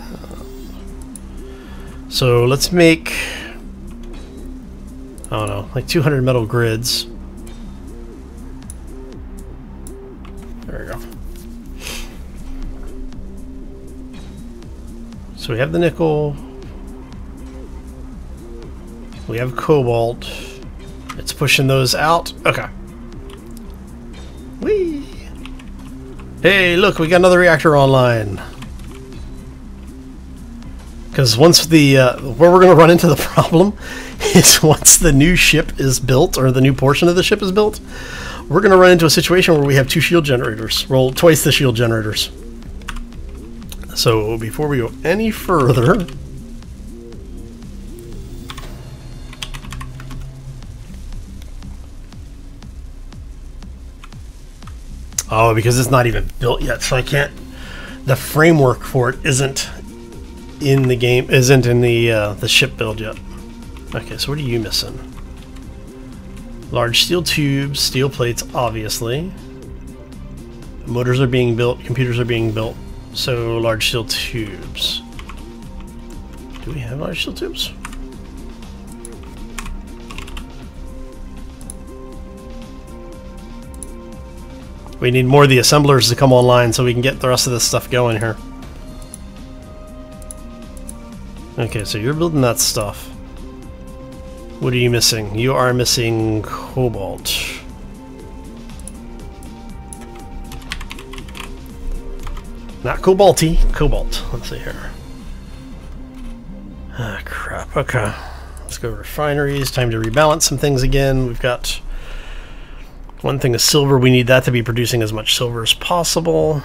So let's make, I don't know, like 200 metal grids. There we go. So we have the nickel. We have cobalt. It's pushing those out. Okay. Whee! Hey, look, we got another reactor online. Because once the, where we're going to run into the problem is once the new ship is built, or the new portion of the ship is built, we're going to run into a situation where we have 2 shield generators. Well, twice the shield generators. So before we go any further, oh, because it's not even built yet, so I can't, the framework for it isn't in the game, isn't in the ship build yet. Okay, so what are you missing? Large steel tubes, steel plates, obviously. Motors are being built, computers are being built, so large steel tubes. Do we have large steel tubes? We need more of the assemblers to come online so we can get the rest of this stuff going here. Okay, so you're building that stuff. What are you missing? You are missing cobalt. Not cobalty, cobalt. Let's see here. Ah, crap. Okay. Let's go refineries. Time to rebalance some things again. We've got one thing of silver. We need that to be producing as much silver as possible.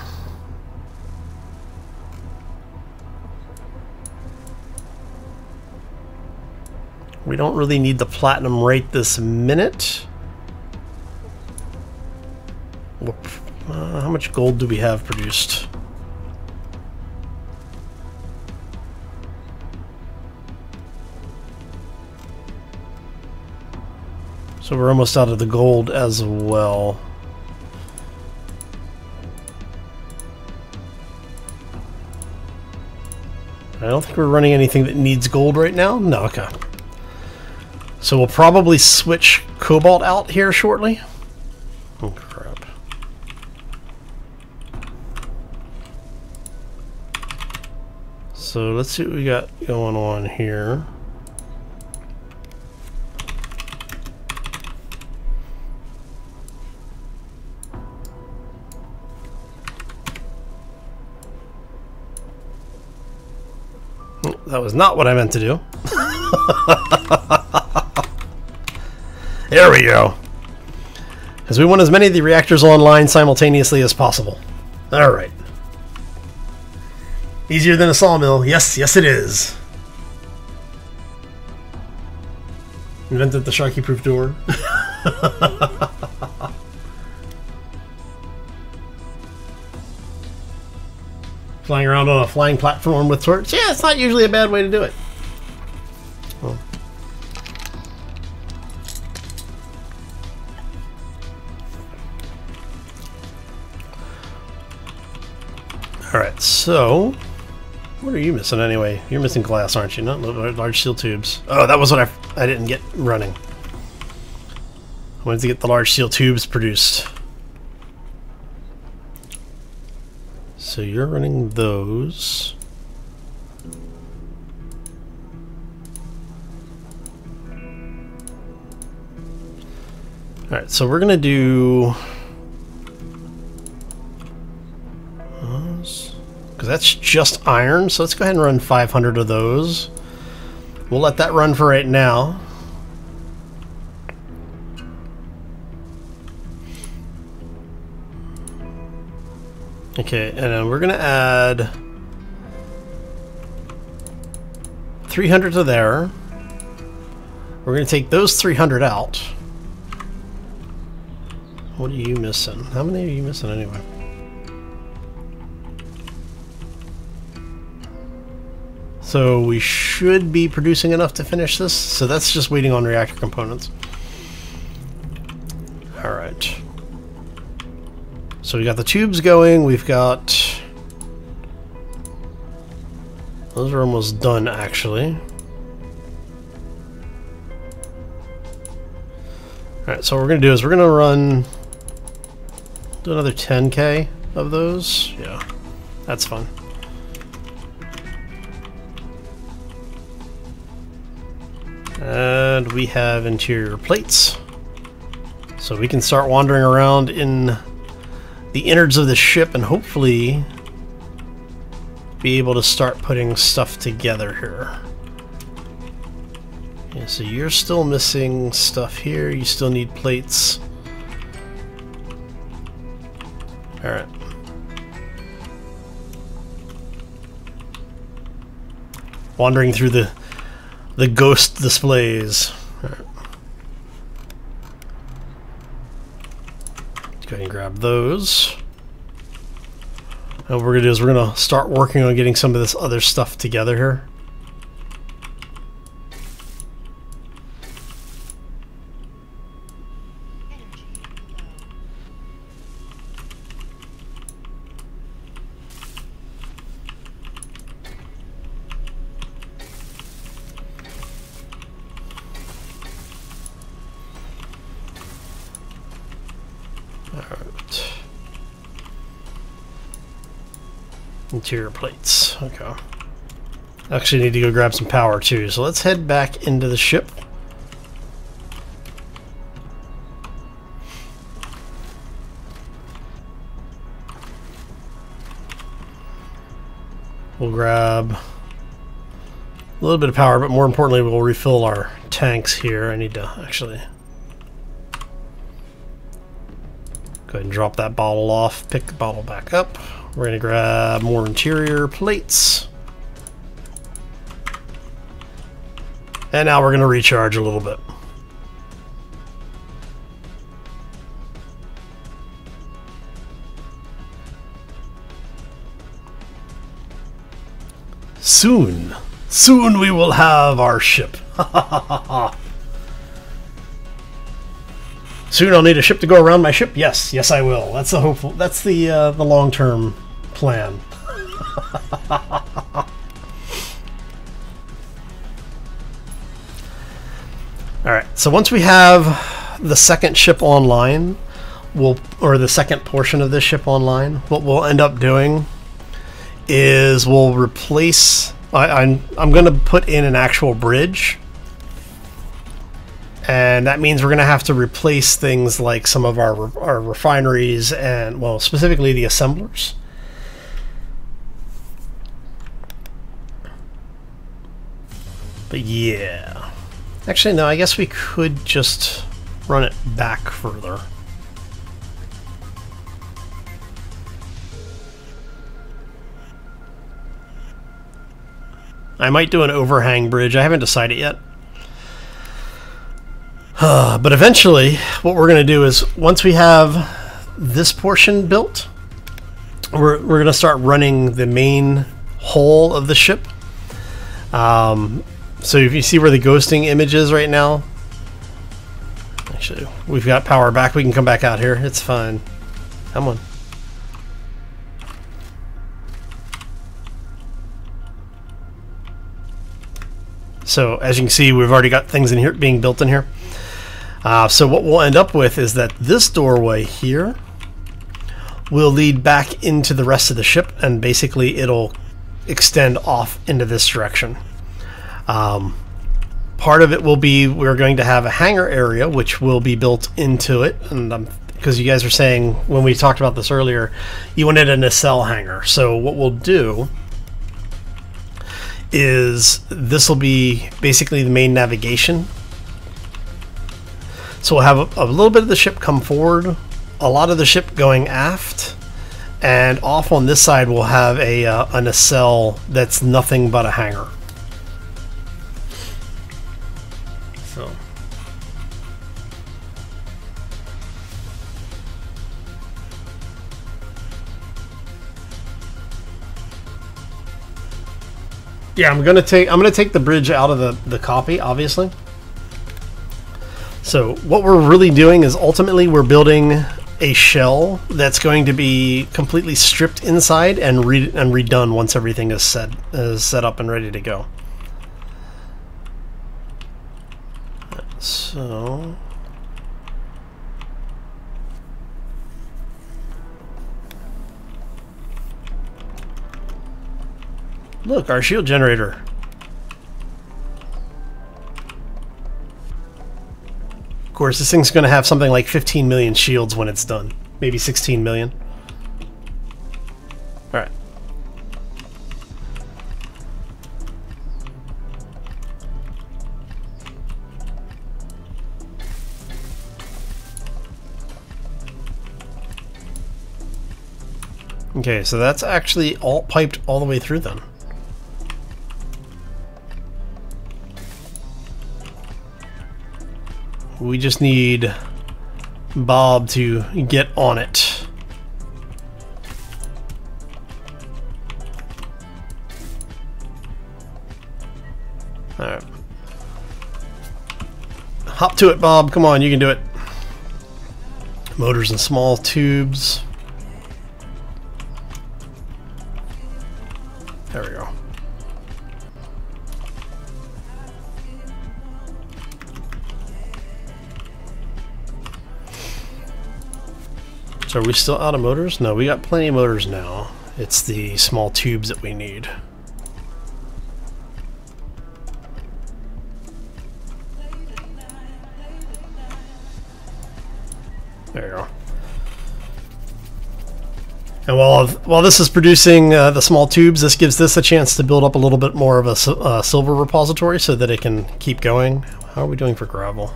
We don't really need the platinum right this minute. How much gold do we have produced? So we're almost out of the gold as well. I don't think we're running anything that needs gold right now. No, okay. So we'll probably switch cobalt out here shortly. Oh, crap. So let's see what we got going on here. That was not what I meant to do. There we go. Because we want as many of the reactors online simultaneously as possible. Alright. Easier than a sawmill. Yes, yes it is. Invented the Sharky-proof door. Flying around on a flying platform with torch. Yeah, it's not usually a bad way to do it. Well. Alright, so what are you missing anyway? You're missing glass, aren't you? Not large steel tubes. Oh, that was what I didn't get running. I wanted to get the large steel tubes produced. So you're running those. Alright, so we're gonna do those, because that's just iron, so let's go ahead and run 500 of those. We'll let that run for right now. Okay, and then we're gonna add 300 to there. We're gonna take those 300 out. What are you missing? How many are you missing anyway? So we should be producing enough to finish this. So that's just waiting on reactor components. Alright. So we got the tubes going, we've got... Those are almost done, actually. Alright, so what we're going to do is we're going to do another 10k of those. Yeah, that's fun. And we have interior plates. So we can start wandering around in the innards of the ship and hopefully be able to start putting stuff together here. Yeah, so you're still missing stuff here. You still need plates. Alright. Wandering through the ghost displays. Alright. Let's go ahead and grab those. And what we're going to do is we're going to start working on getting some of this other stuff together here. Alright. Interior plates. Okay. Actually need to go grab some power too, so let's head back into the ship. We'll grab a little bit of power, but more importantly we'll refill our tanks here. I need to actually go ahead and drop that bottle off, pick the bottle back up. We're going to grab more interior plates. And now we're going to recharge a little bit. Soon we will have our ship. Soon I'll need a ship to go around my ship. Yes, I will. That's the hopeful. That's the long-term plan. All right. So once we have the second ship online, or the second portion of this ship online, what we'll end up doing is we'll replace. I'm going to put in an actual bridge, and that means we're going to have to replace things like some of our refineries and, well, specifically the assemblers. But yeah, actually no, I guess we could just run it back further. I might do an overhang bridge. I haven't decided yet. But eventually, what we're going to do is, once we have this portion built, we're going to start running the main hull of the ship. So if you see where the ghosting image is right now, actually, we've got power back. We can come back out here. It's fine. Come on. So as you can see, we've already got things in here being built in here. So what we'll end up with is that this doorway here will lead back into the rest of the ship, and basically it'll extend off into this direction. Part of it will be, we're going to have a hangar area which will be built into it, and because you guys were saying when we talked about this earlier, you wanted a nacelle hangar. So what we'll do is this will be basically the main navigation. So we'll have a little bit of the ship come forward, a lot of the ship going aft, and off on this side we'll have a nacelle that's nothing but a hangar. So yeah, I'm gonna take the bridge out of the copy, obviously. So what we're really doing is ultimately we're building a shell that's going to be completely stripped inside and redone once everything is set up and ready to go. So look, our shield generator. Of course, this thing's going to have something like 15 million shields when it's done. Maybe 16 million. Alright. Okay, so that's actually all piped all the way through then. We just need Bob to get on it. Alright. Hop to it, Bob. Come on, you can do it. Motors and small tubes. There we go. So are we still out of motors? No, we got plenty of motors now. It's the small tubes that we need. There you go. And while this is producing the small tubes, this gives this a chance to build up a little bit more of a silver repository so that it can keep going. How are we doing for gravel?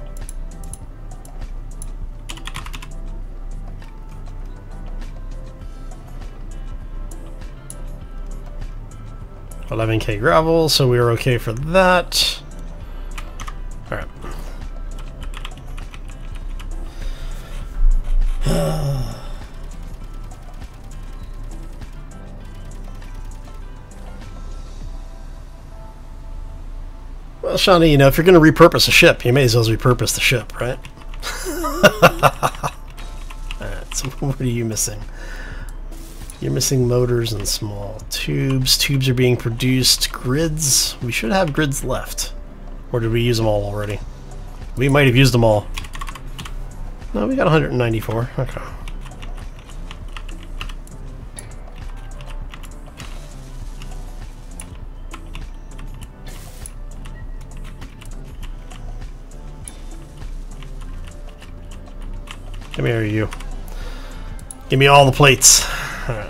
$11K gravel, so we are okay for that. All right. Well, Shawnee, you know, if you're going to repurpose a ship, you may as well repurpose the ship, right? Alright, so what are you missing? You're missing motors and small tubes. Tubes are being produced. Grids. We should have grids left. Or did we use them all already? We might have used them all. No, we got 194. Okay. Come here, you. Give me all the plates. All right.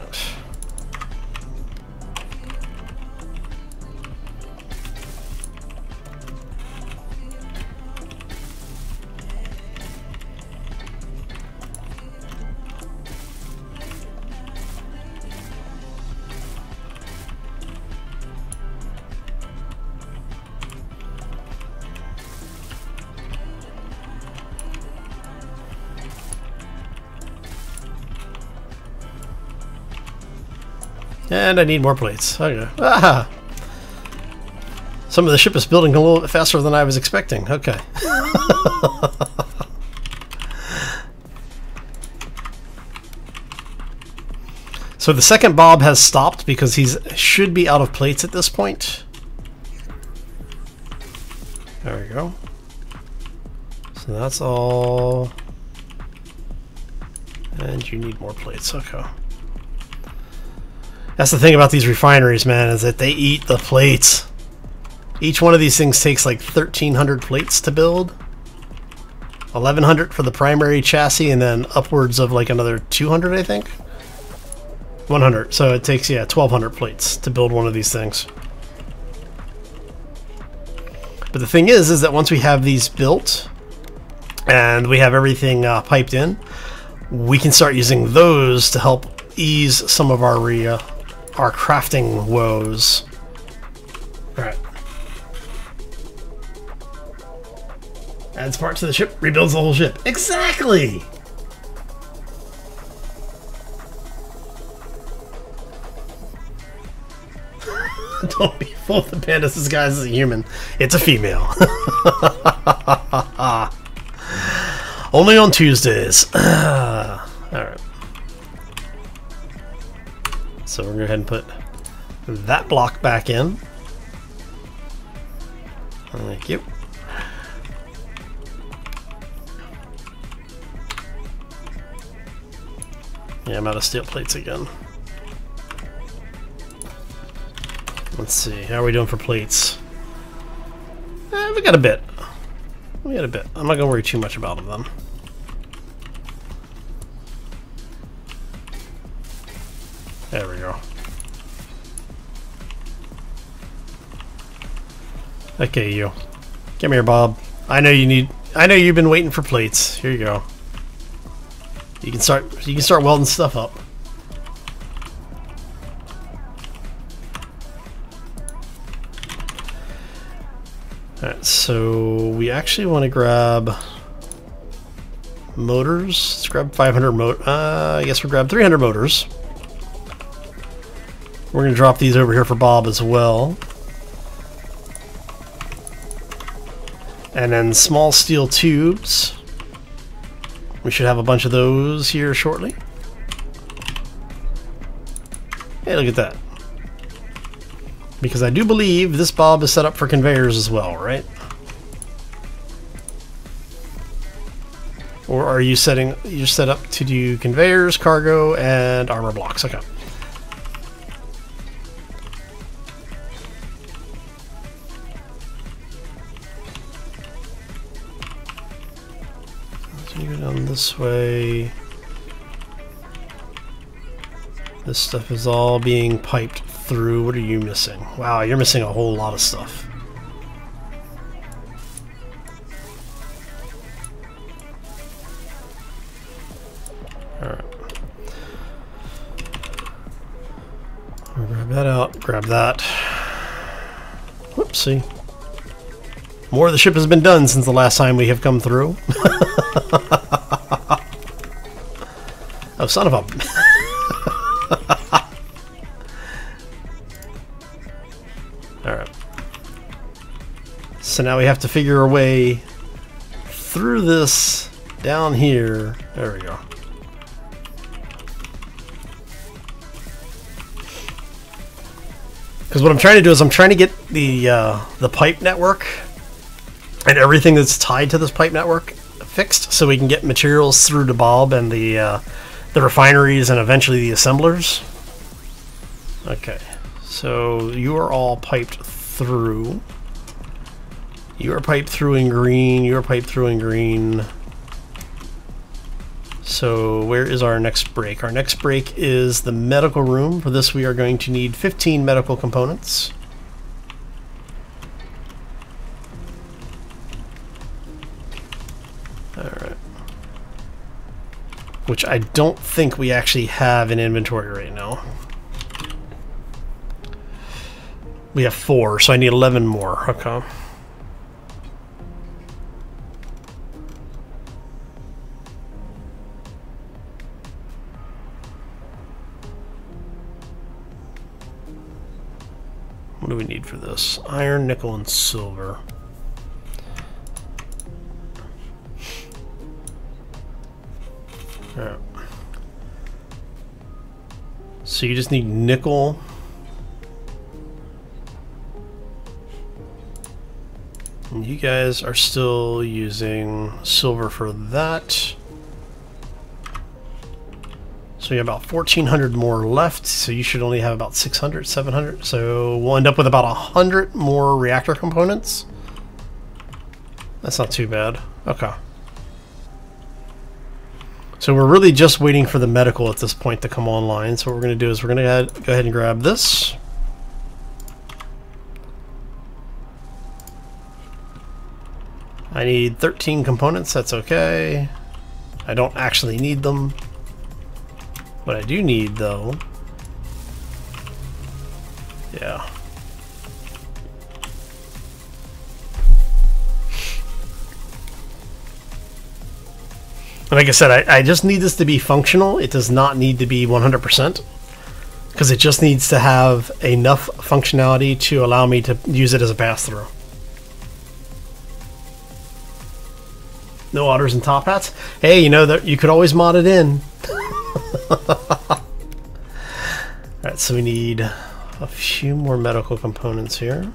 And I need more plates. Okay. Ah! Some of the ship is building a little bit faster than I was expecting. Okay. So the second Bob has stopped because he should be out of plates at this point. There we go. So that's all. And you need more plates. Okay. That's the thing about these refineries, man, is that they eat the plates. Each one of these things takes like 1,300 plates to build. 1,100 for the primary chassis, and then upwards of like another 200, I think. 100. So it takes, yeah, 1,200 plates to build one of these things. But the thing is that once we have these built and we have everything piped in, we can start using those to help ease some of our crafting woes. All right. Adds parts to the ship, rebuilds the whole ship. Exactly! Don't be fooled, the panda disguised as a human. It's a female. Only on Tuesdays. Alright. So we're going to go ahead and put that block back in. Thank you. Yeah, I'm out of steel plates again. Let's see, how are we doing for plates? We got a bit. We got a bit. I'm not going to worry too much about them then. There we go. Okay, you. Come here, Bob. I know you've been waiting for plates. Here you go. You can start welding stuff up. Alright, so we actually want to grab motors. Let's grab 500 I guess we'll grab 300 motors. We're going to drop these over here for Bob as well. And then small steel tubes. We should have a bunch of those here shortly. Hey, look at that. Because I do believe this Bob is set up for conveyors as well, right? Or are you you're set up to do conveyors, cargo, and armor blocks? Okay. this way. This stuff is all being piped through. What are you missing? Wow, you're missing a whole lot of stuff. Alright. Grab that out, grab that. Whoopsie. More of the ship has been done since the last time we have come through. Oh, son of a... Alright. So now we have to figure a way through this down here. There we go. Because what I'm trying to do is I'm trying to get the pipe network and everything that's tied to this pipe network fixed, so we can get materials through to Bob and the refineries and eventually the assemblers. Okay, so you are all piped through. You are piped through in green. You are piped through in green. So where is our next break? Our next break is the medical room. For this we are going to need 15 medical components. Alright. Which I don't think we actually have in inventory right now. We have 4, so I need 11 more. Okay. What do we need for this? Iron, nickel, and silver. Alright. So you just need nickel. And you guys are still using silver for that. So you have about 1,400 more left, so you should only have about 600, 700. So we'll end up with about 100 more reactor components. That's not too bad. Okay. So we're really just waiting for the medical at this point to come online. So what we're going to do is we're going to go ahead and grab this. I need 13 components. That's okay. I don't actually need them. What I do need, though... Yeah. Like I said, I just need this to be functional. It does not need to be 100%. Because it just needs to have enough functionality to allow me to use it as a pass-through. No otters and top hats? Hey, you know that you could always mod it in. Alright, so we need a few more medical components here.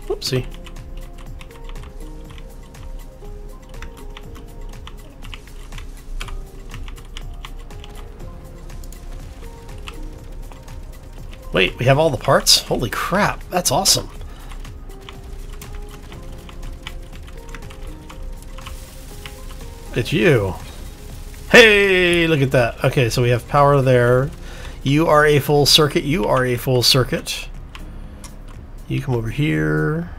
Whoopsie. Wait, we have all the parts? Holy crap, that's awesome. It's you. Hey, look at that. Okay, so we have power there. You are a full circuit. You are a full circuit. You come over here.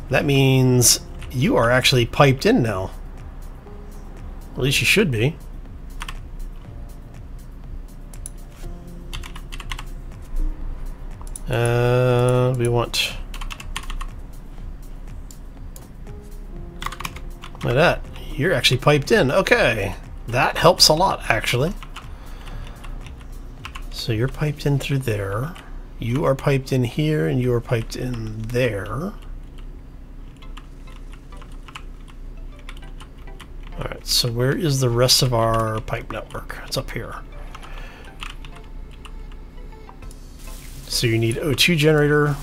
That means you are actually piped in now. At least you should be. We want... Look at that. You're actually piped in. Okay. That helps a lot, actually. So you're piped in through there. You are piped in here, and you are piped in there. Alright, so where is the rest of our pipe network? It's up here. So you need O2 generator.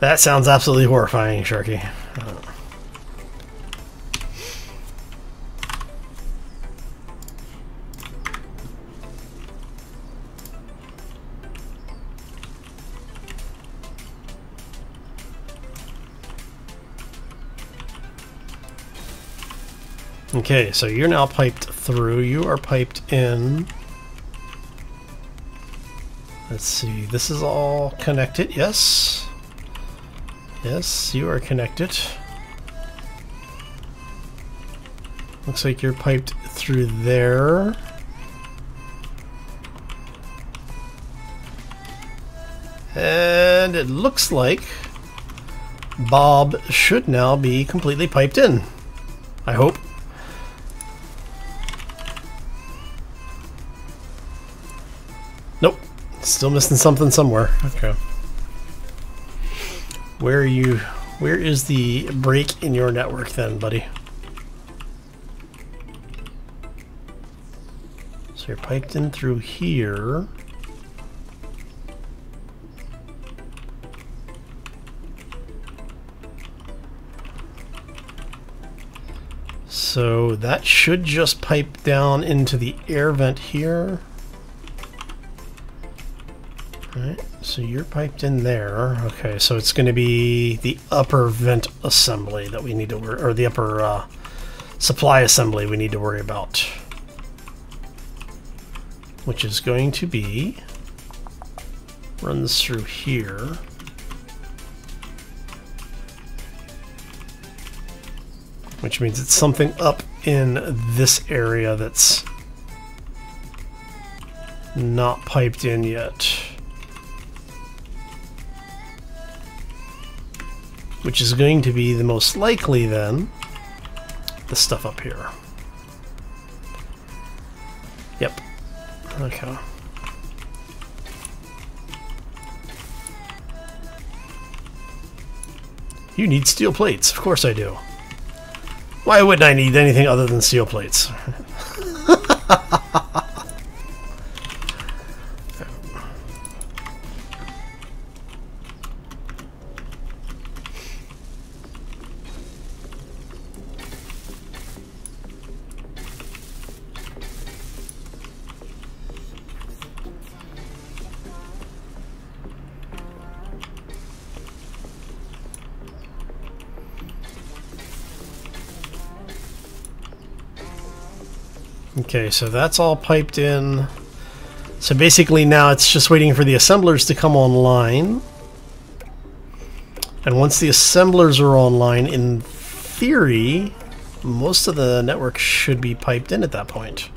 That sounds absolutely horrifying, Sharky. Okay, so you're now piped through. You are piped in. Let's see. This is all connected. Yes. Yes, you are connected. Looks like you're piped through there. And it looks like Bob should now be completely piped in. I hope. Nope. Still missing something somewhere. Okay. Where are you? Where is the break in your network then, buddy? So you're piped in through here. So that should just pipe down into the air vent here. Alright, so you're piped in there. Okay, so it's going to be the upper vent assembly that we need to worry, or the upper supply assembly we need to worry about. Which is going to be, runs through here. Which means it's something up in this area that's not piped in yet. Which is going to be the most likely then the stuff up here. Yep. Okay. You need steel plates. Of course I do. Why wouldn't I need anything other than steel plates? Okay, so that's all piped in. So basically now it's just waiting for the assemblers to come online. And once the assemblers are online, in theory, most of the network should be piped in at that point.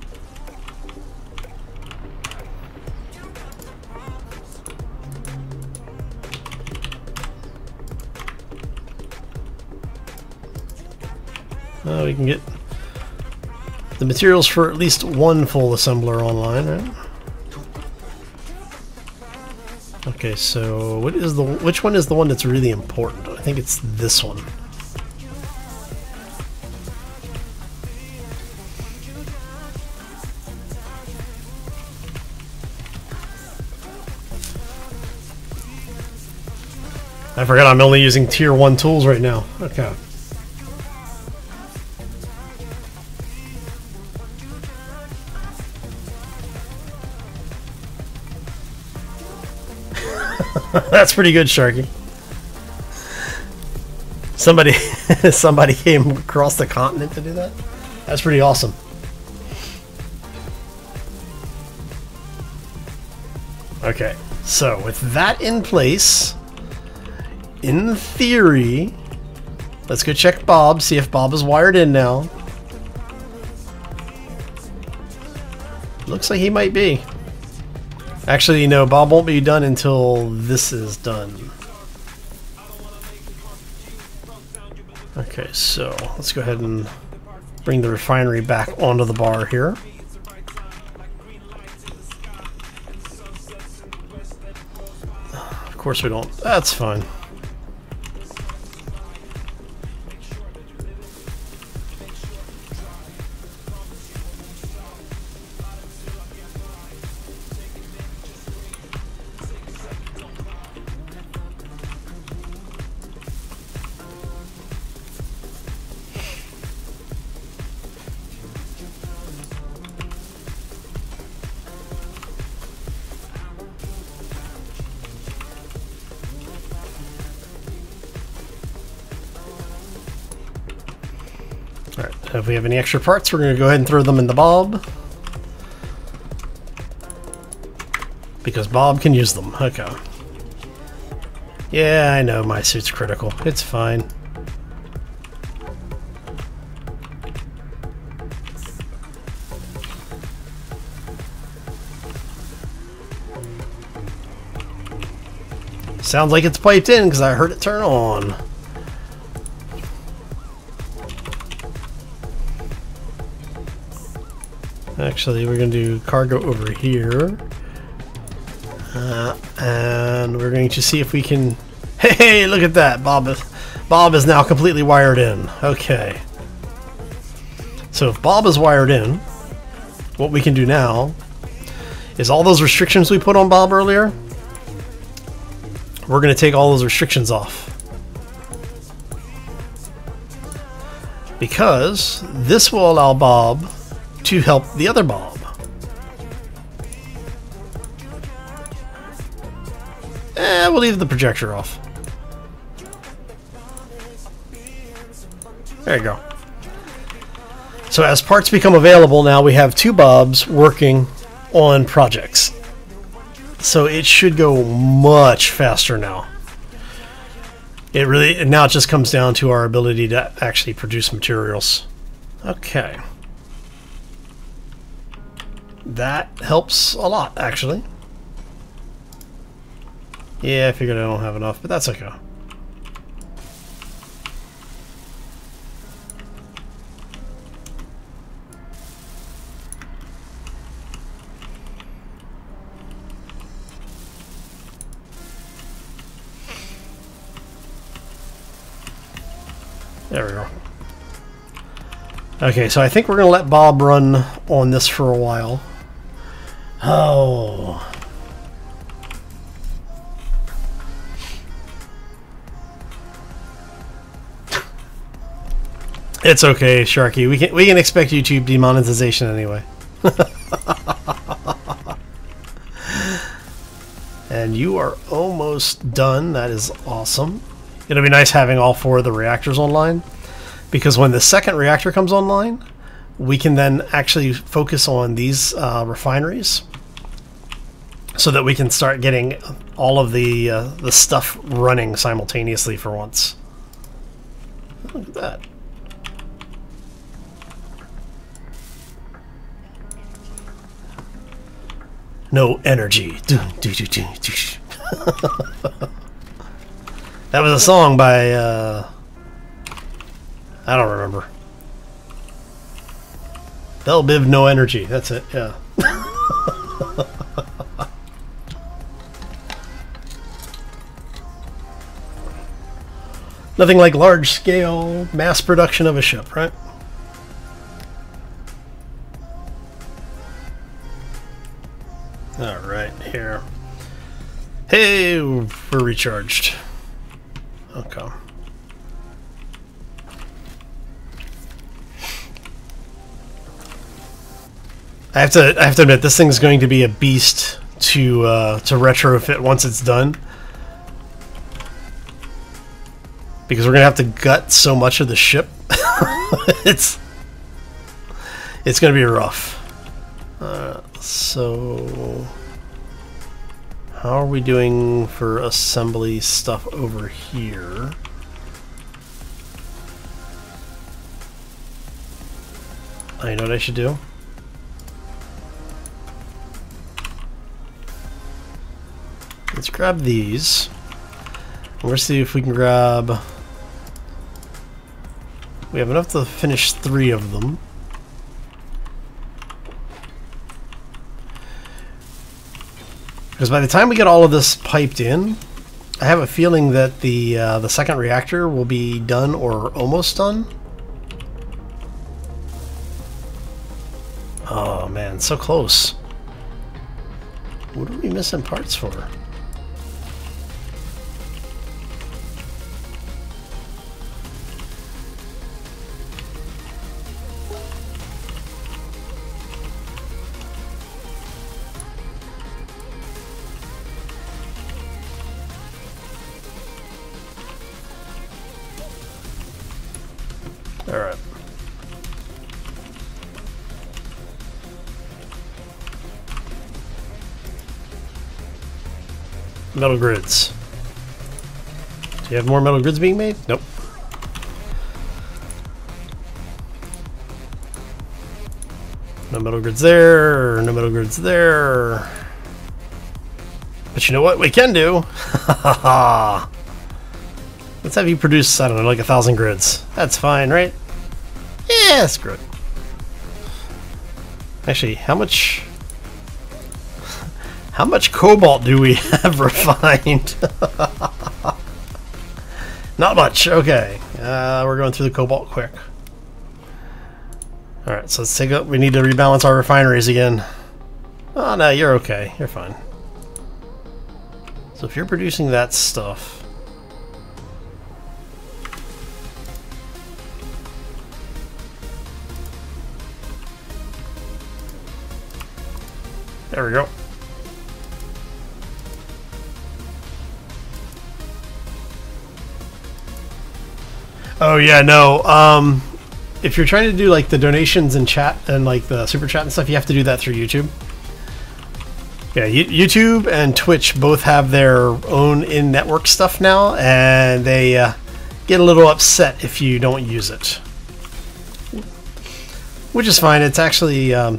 We can get the materials for at least one full assembler online, right? Okay, so which one is the one that's really important? I think it's this one. I forgot I'm only using tier 1 tools right now. Okay. That's pretty good, Sharky. Somebody came across the continent to do that? That's pretty awesome. Okay, so with that in place, in theory, let's go check Bob, see if Bob is wired in now. Looks like he might be. Actually, no, Bob won't be done until this is done. Okay, so let's go ahead and bring the refinery back onto the bar here. Of course we don't. That's fine. Alright, if we have any extra parts, we're going to go ahead and throw them in the Bob. Because Bob can use them. Okay. Yeah, I know my suit's critical. It's fine. Sounds like it's piped in because I heard it turn on. Actually, we're going to do cargo over here. And we're going to see if we can... Hey, look at that! Bob is now completely wired in. Okay. So if Bob is wired in, what we can do now is all those restrictions we put on Bob earlier, we're going to take all those restrictions off. Because this will allow Bob to help the other Bob. We'll leave the projector off. There you go. So as parts become available now, we have two Bobs working on projects. So it should go much faster now. Now it just comes down to our ability to actually produce materials. Okay. That helps a lot, actually. Yeah, I figured I don't have enough, but that's okay. There we go. Okay, so I think we're going to let Bob run on this for a while. Oh. It's okay, Sharky. We can expect YouTube demonetization anyway. And you are almost done. That is awesome. It'll be nice having all four of the reactors online, because when the second reactor comes online, we can then actually focus on these refineries, so that we can start getting all of the stuff running simultaneously for once. Look at that. No energy. That was a song by, I don't remember. Bell Biv No Energy. That's it, yeah. Nothing like large-scale mass production of a ship, right? Alright, here. Hey, we're recharged. Okay. I have to admit, this thing's going to be a beast to retrofit once it's done, because we're gonna have to gut so much of the ship. it's gonna be rough. So how are we doing for assembly stuff over here? I know what I should do. Let's grab these. Let's see if we can grab... We have enough to finish 3 of them. Because by the time we get all of this piped in, I have a feeling that the second reactor will be done or almost done. Oh man, so close. What are we missing parts for? Alright. Metal grids. Do you have more metal grids being made? Nope. No metal grids there, no metal grids there. But you know what we can do? Let's have you produce, I don't know, like 1,000 grids. That's fine, right? Yeah, that's good. Actually, how much cobalt do we have refined? Not much. Okay, we're going through the cobalt quick. All right, so let's take up. We need to rebalance our refineries again. Oh no, you're okay. You're fine. So if you're producing that stuff, there we go. Oh yeah, no. If you're trying to do like the donations and chat and like the super chat and stuff, you have to do that through YouTube. Yeah, YouTube and Twitch both have their own in-network stuff now, and they get a little upset if you don't use it, which is fine. It's actually I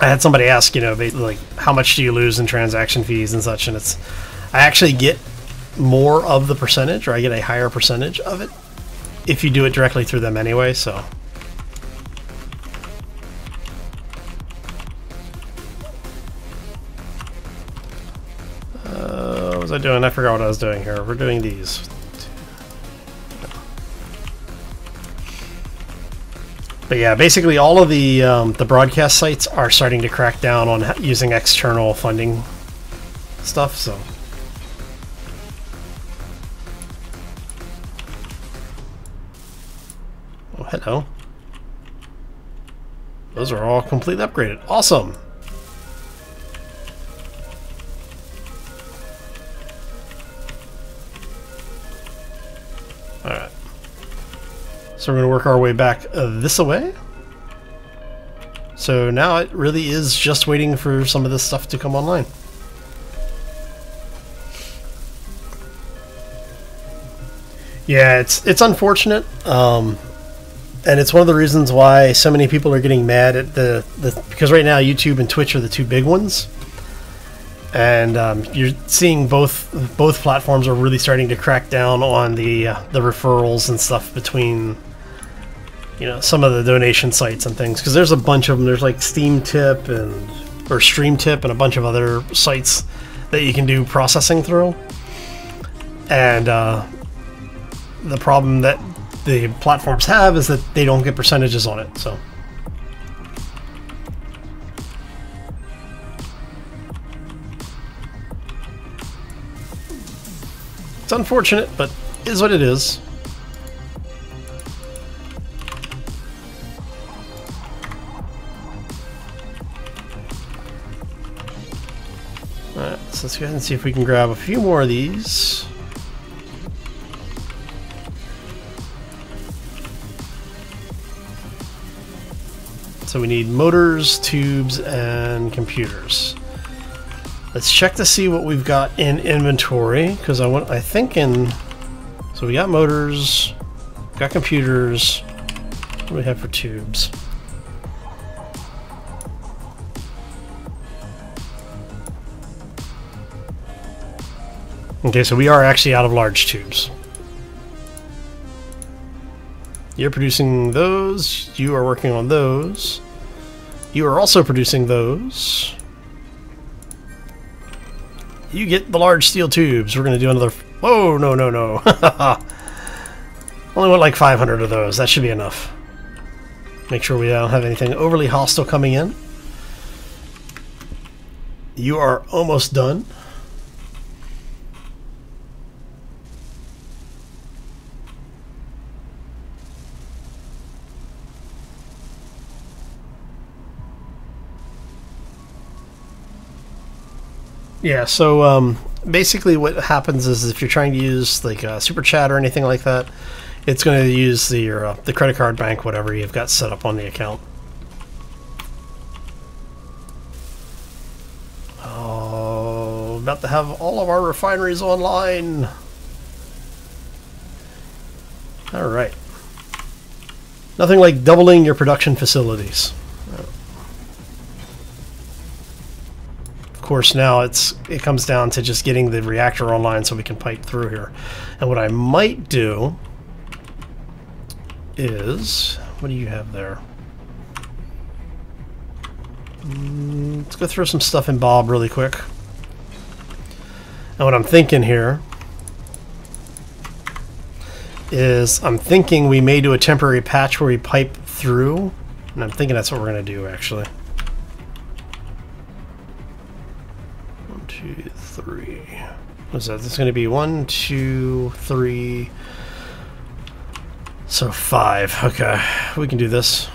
had somebody ask, you know, like how much do you lose in transaction fees and such, and I actually get more of the percentage, or I get a higher percentage of it if you do it directly through them anyway, so. What was I doing? I forgot what I was doing here. We're doing these. But yeah, basically all of the broadcast sites are starting to crack down on using external funding stuff, so. Oh, hello. Those are all completely upgraded. Awesome. Alright. So we're going to work our way back this way. So now it really is just waiting for some of this stuff to come online. Yeah, it's unfortunate. And it's one of the reasons why so many people are getting mad at because right now YouTube and Twitch are the two big ones, and you're seeing both platforms are really starting to crack down on the referrals and stuff between, you know, some of the donation sites and things, because there's a bunch of them. There's like Steam Tip or Stream Tip and a bunch of other sites that you can do processing through, and the problem that the platforms have is that they don't get percentages on it, so. It's unfortunate, but is what it is. Alright, so let's go ahead and see if we can grab a few more of these. So we need motors, tubes, and computers. Let's check to see what we've got in inventory, because I think so we got motors, got computers. What do we have for tubes? Okay, so we are actually out of large tubes. You're producing those. You are working on those. You are also producing those. You get the large steel tubes. We're going to do another... Whoa, no, no, no. Only want like 500 of those. That should be enough. Make sure we don't have anything overly hostile coming in. You are almost done. Yeah, so basically what happens is if you're trying to use like Super Chat or anything like that, it's going to use the credit card, bank, whatever you've got set up on the account. Oh, about have to have all of our refineries online. Alright. Nothing like doubling your production facilities. Of course, now it comes down to just getting the reactor online so we can pipe through here. And what I might do is... What do you have there? Let's go throw some stuff in Bob really quick. And what I'm thinking here is I'm thinking we may do a temporary patch where we pipe through. And I'm thinking that's what we're going to do, actually. 1, 2, 3. What's that? This is going to be 1, 2, 3. So 5. Okay, we can do this.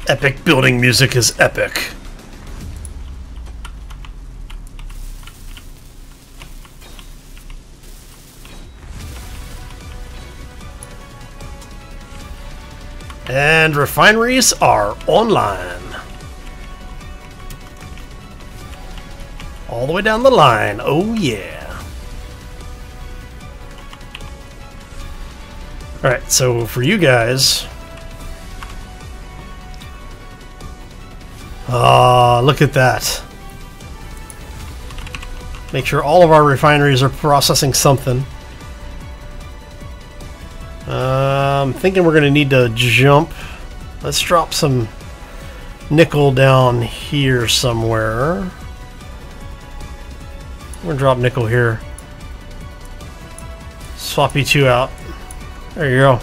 Epic building music is epic. And refineries are online. All the way down the line. Oh yeah. Alright, so for you guys... look at that. Make sure all of our refineries are processing something. I'm thinking we're going to need to jump. Let's drop some nickel down here somewhere. We're going to drop nickel here. Swap you two out. There you go.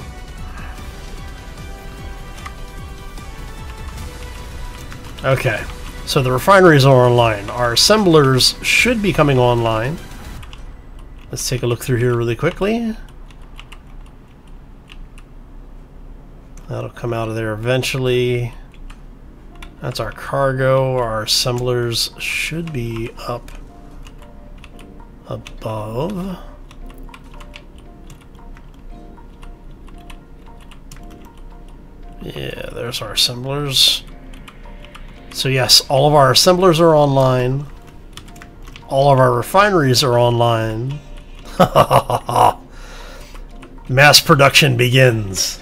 Okay, so the refineries are online. Our assemblers should be coming online. Let's take a look through here really quickly. That'll come out of there eventually. That's our cargo. Our assemblers should be up above. Yeah, there's our assemblers. So yes, all of our assemblers are online. All of our refineries are online. Mass production begins.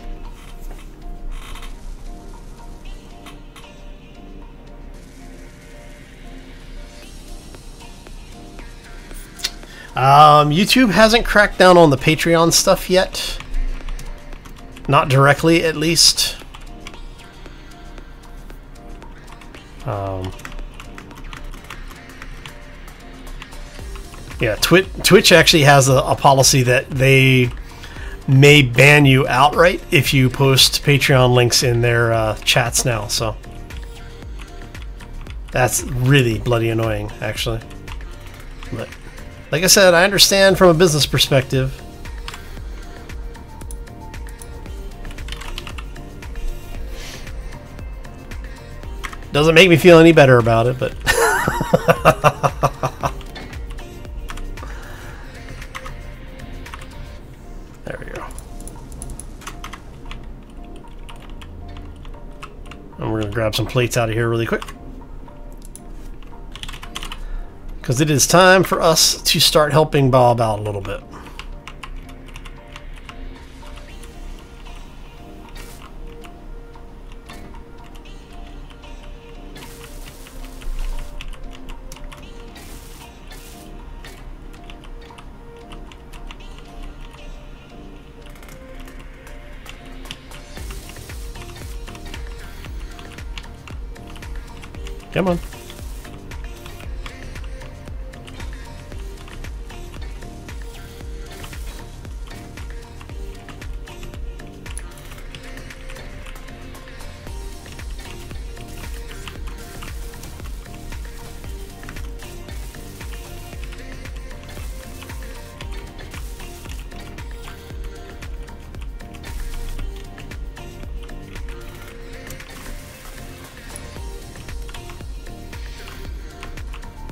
YouTube hasn't cracked down on the Patreon stuff yet. Not directly, at least. Yeah, Twitch actually has a policy that they may ban you outright if you post Patreon links in their chats now, so that's really bloody annoying, actually. But like I said, I understand from a business perspective. Doesn't make me feel any better about it, but there we go. And we're going to grab some plates out of here really quick, because it is time for us to start helping Bob out a little bit. Come on.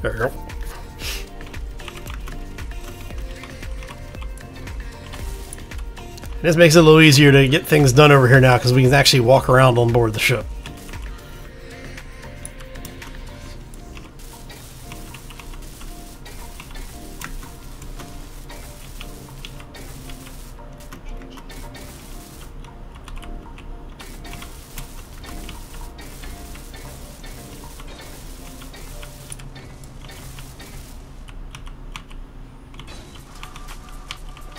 There we go. This makes it a little easier to get things done over here now because we can actually walk around on board the ship.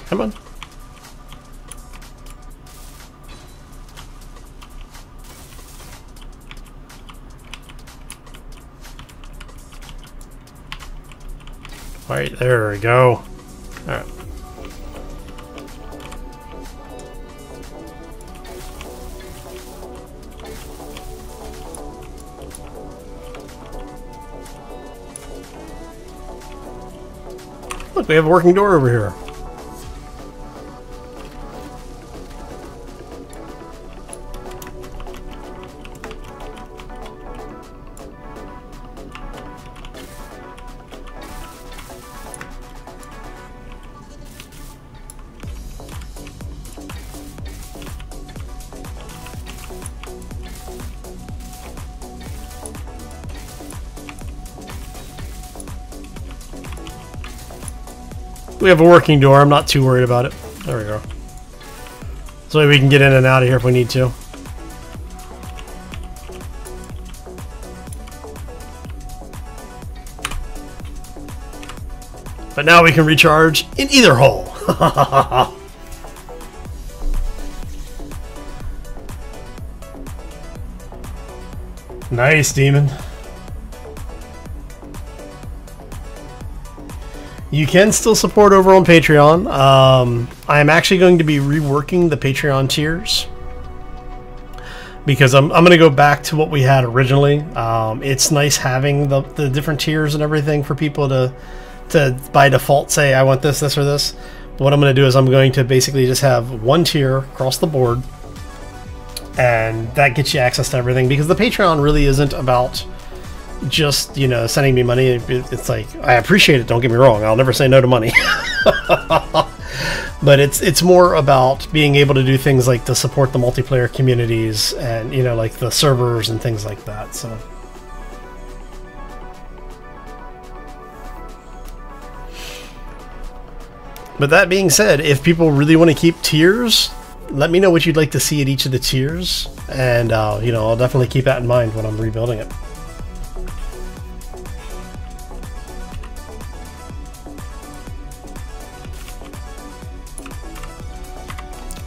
Come on. Alright, there we go. Alright. Look, we have a working door over here. We have a working door. I'm not too worried about it. There we go. So we can get in and out of here if we need to. But now we can recharge in either hull. Nice, Demon. You can still support over on Patreon. I'm actually going to be reworking the Patreon tiers because I'm going to go back to what we had originally. It's nice having the different tiers and everything for people to by default say I want this, this, or this. But what I'm going to do is I'm going to basically just have one tier across the board, and that gets you access to everything because the Patreon really isn't about just, you know, sending me money. It's like, I appreciate it, don't get me wrong, I'll never say no to money. But it's more about being able to do things like to support the multiplayer communities and, you know, like the servers and things like that. So but that being said, if people really want to keep tiers, let me know what you'd like to see at each of the tiers, and you know, I'll definitely keep that in mind when I'm rebuilding it.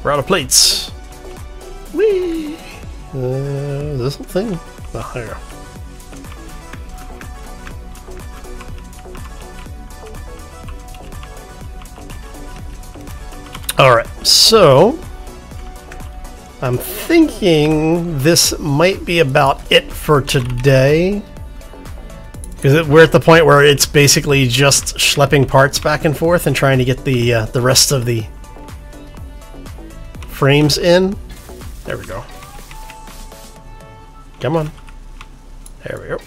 We're out of plates. Whee! This whole thing? Oh, there you go. Alright, so I'm thinking this might be about it for today. Because we're at the point where it's basically just schlepping parts back and forth and trying to get the rest of the frames in. There we go. Come on. There we go.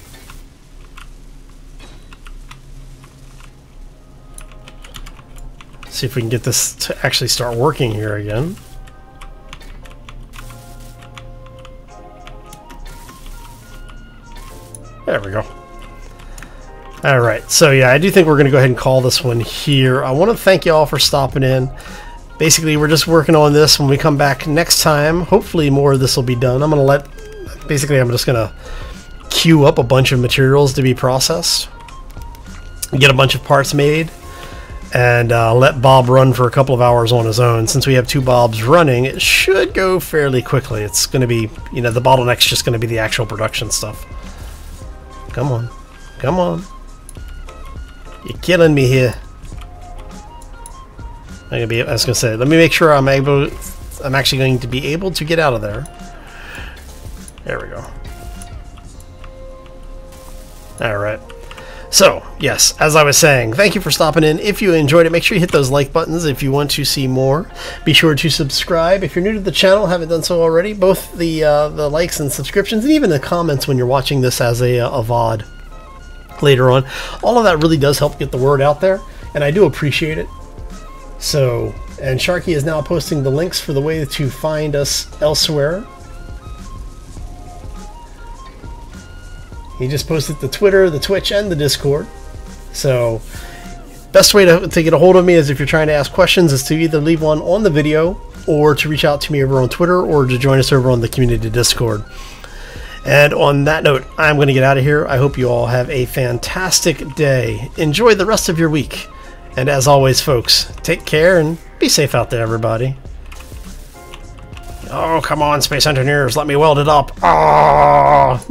See if we can get this to actually start working here again. There we go. Alright, so yeah, I do think we're going to go ahead and call this one here. I want to thank you all for stopping in. Basically, we're just working on this. When we come back next time, hopefully more of this will be done. I'm just going to queue up a bunch of materials to be processed, get a bunch of parts made, and let Bob run for a couple of hours on his own. Since we have two Bobs running, it should go fairly quickly. It's going to be, you know, the bottleneck's just going to be the actual production stuff. Come on. Come on. You're killing me here. I was gonna say, let me make sure I'm actually going to be able to get out of there. There we go. Alright. So, yes, as I was saying, thank you for stopping in. If you enjoyed it, make sure you hit those like buttons if you want to see more. Be sure to subscribe. If you're new to the channel, haven't done so already, both the likes and subscriptions, and even the comments when you're watching this as a VOD later on. All of that really does help get the word out there, and I do appreciate it. So, And Sharky is now posting the links for the way to find us elsewhere. He just posted the Twitter, the Twitch, and the Discord. So, best way to get a hold of me is if you're trying to ask questions is to either leave one on the video or to reach out to me over on Twitter or to join us over on the community Discord. And on that note, I'm going to get out of here. I hope you all have a fantastic day. Enjoy the rest of your week. And as always, folks, take care and be safe out there, everybody. Oh, come on, Space Engineers, let me weld it up. Oh!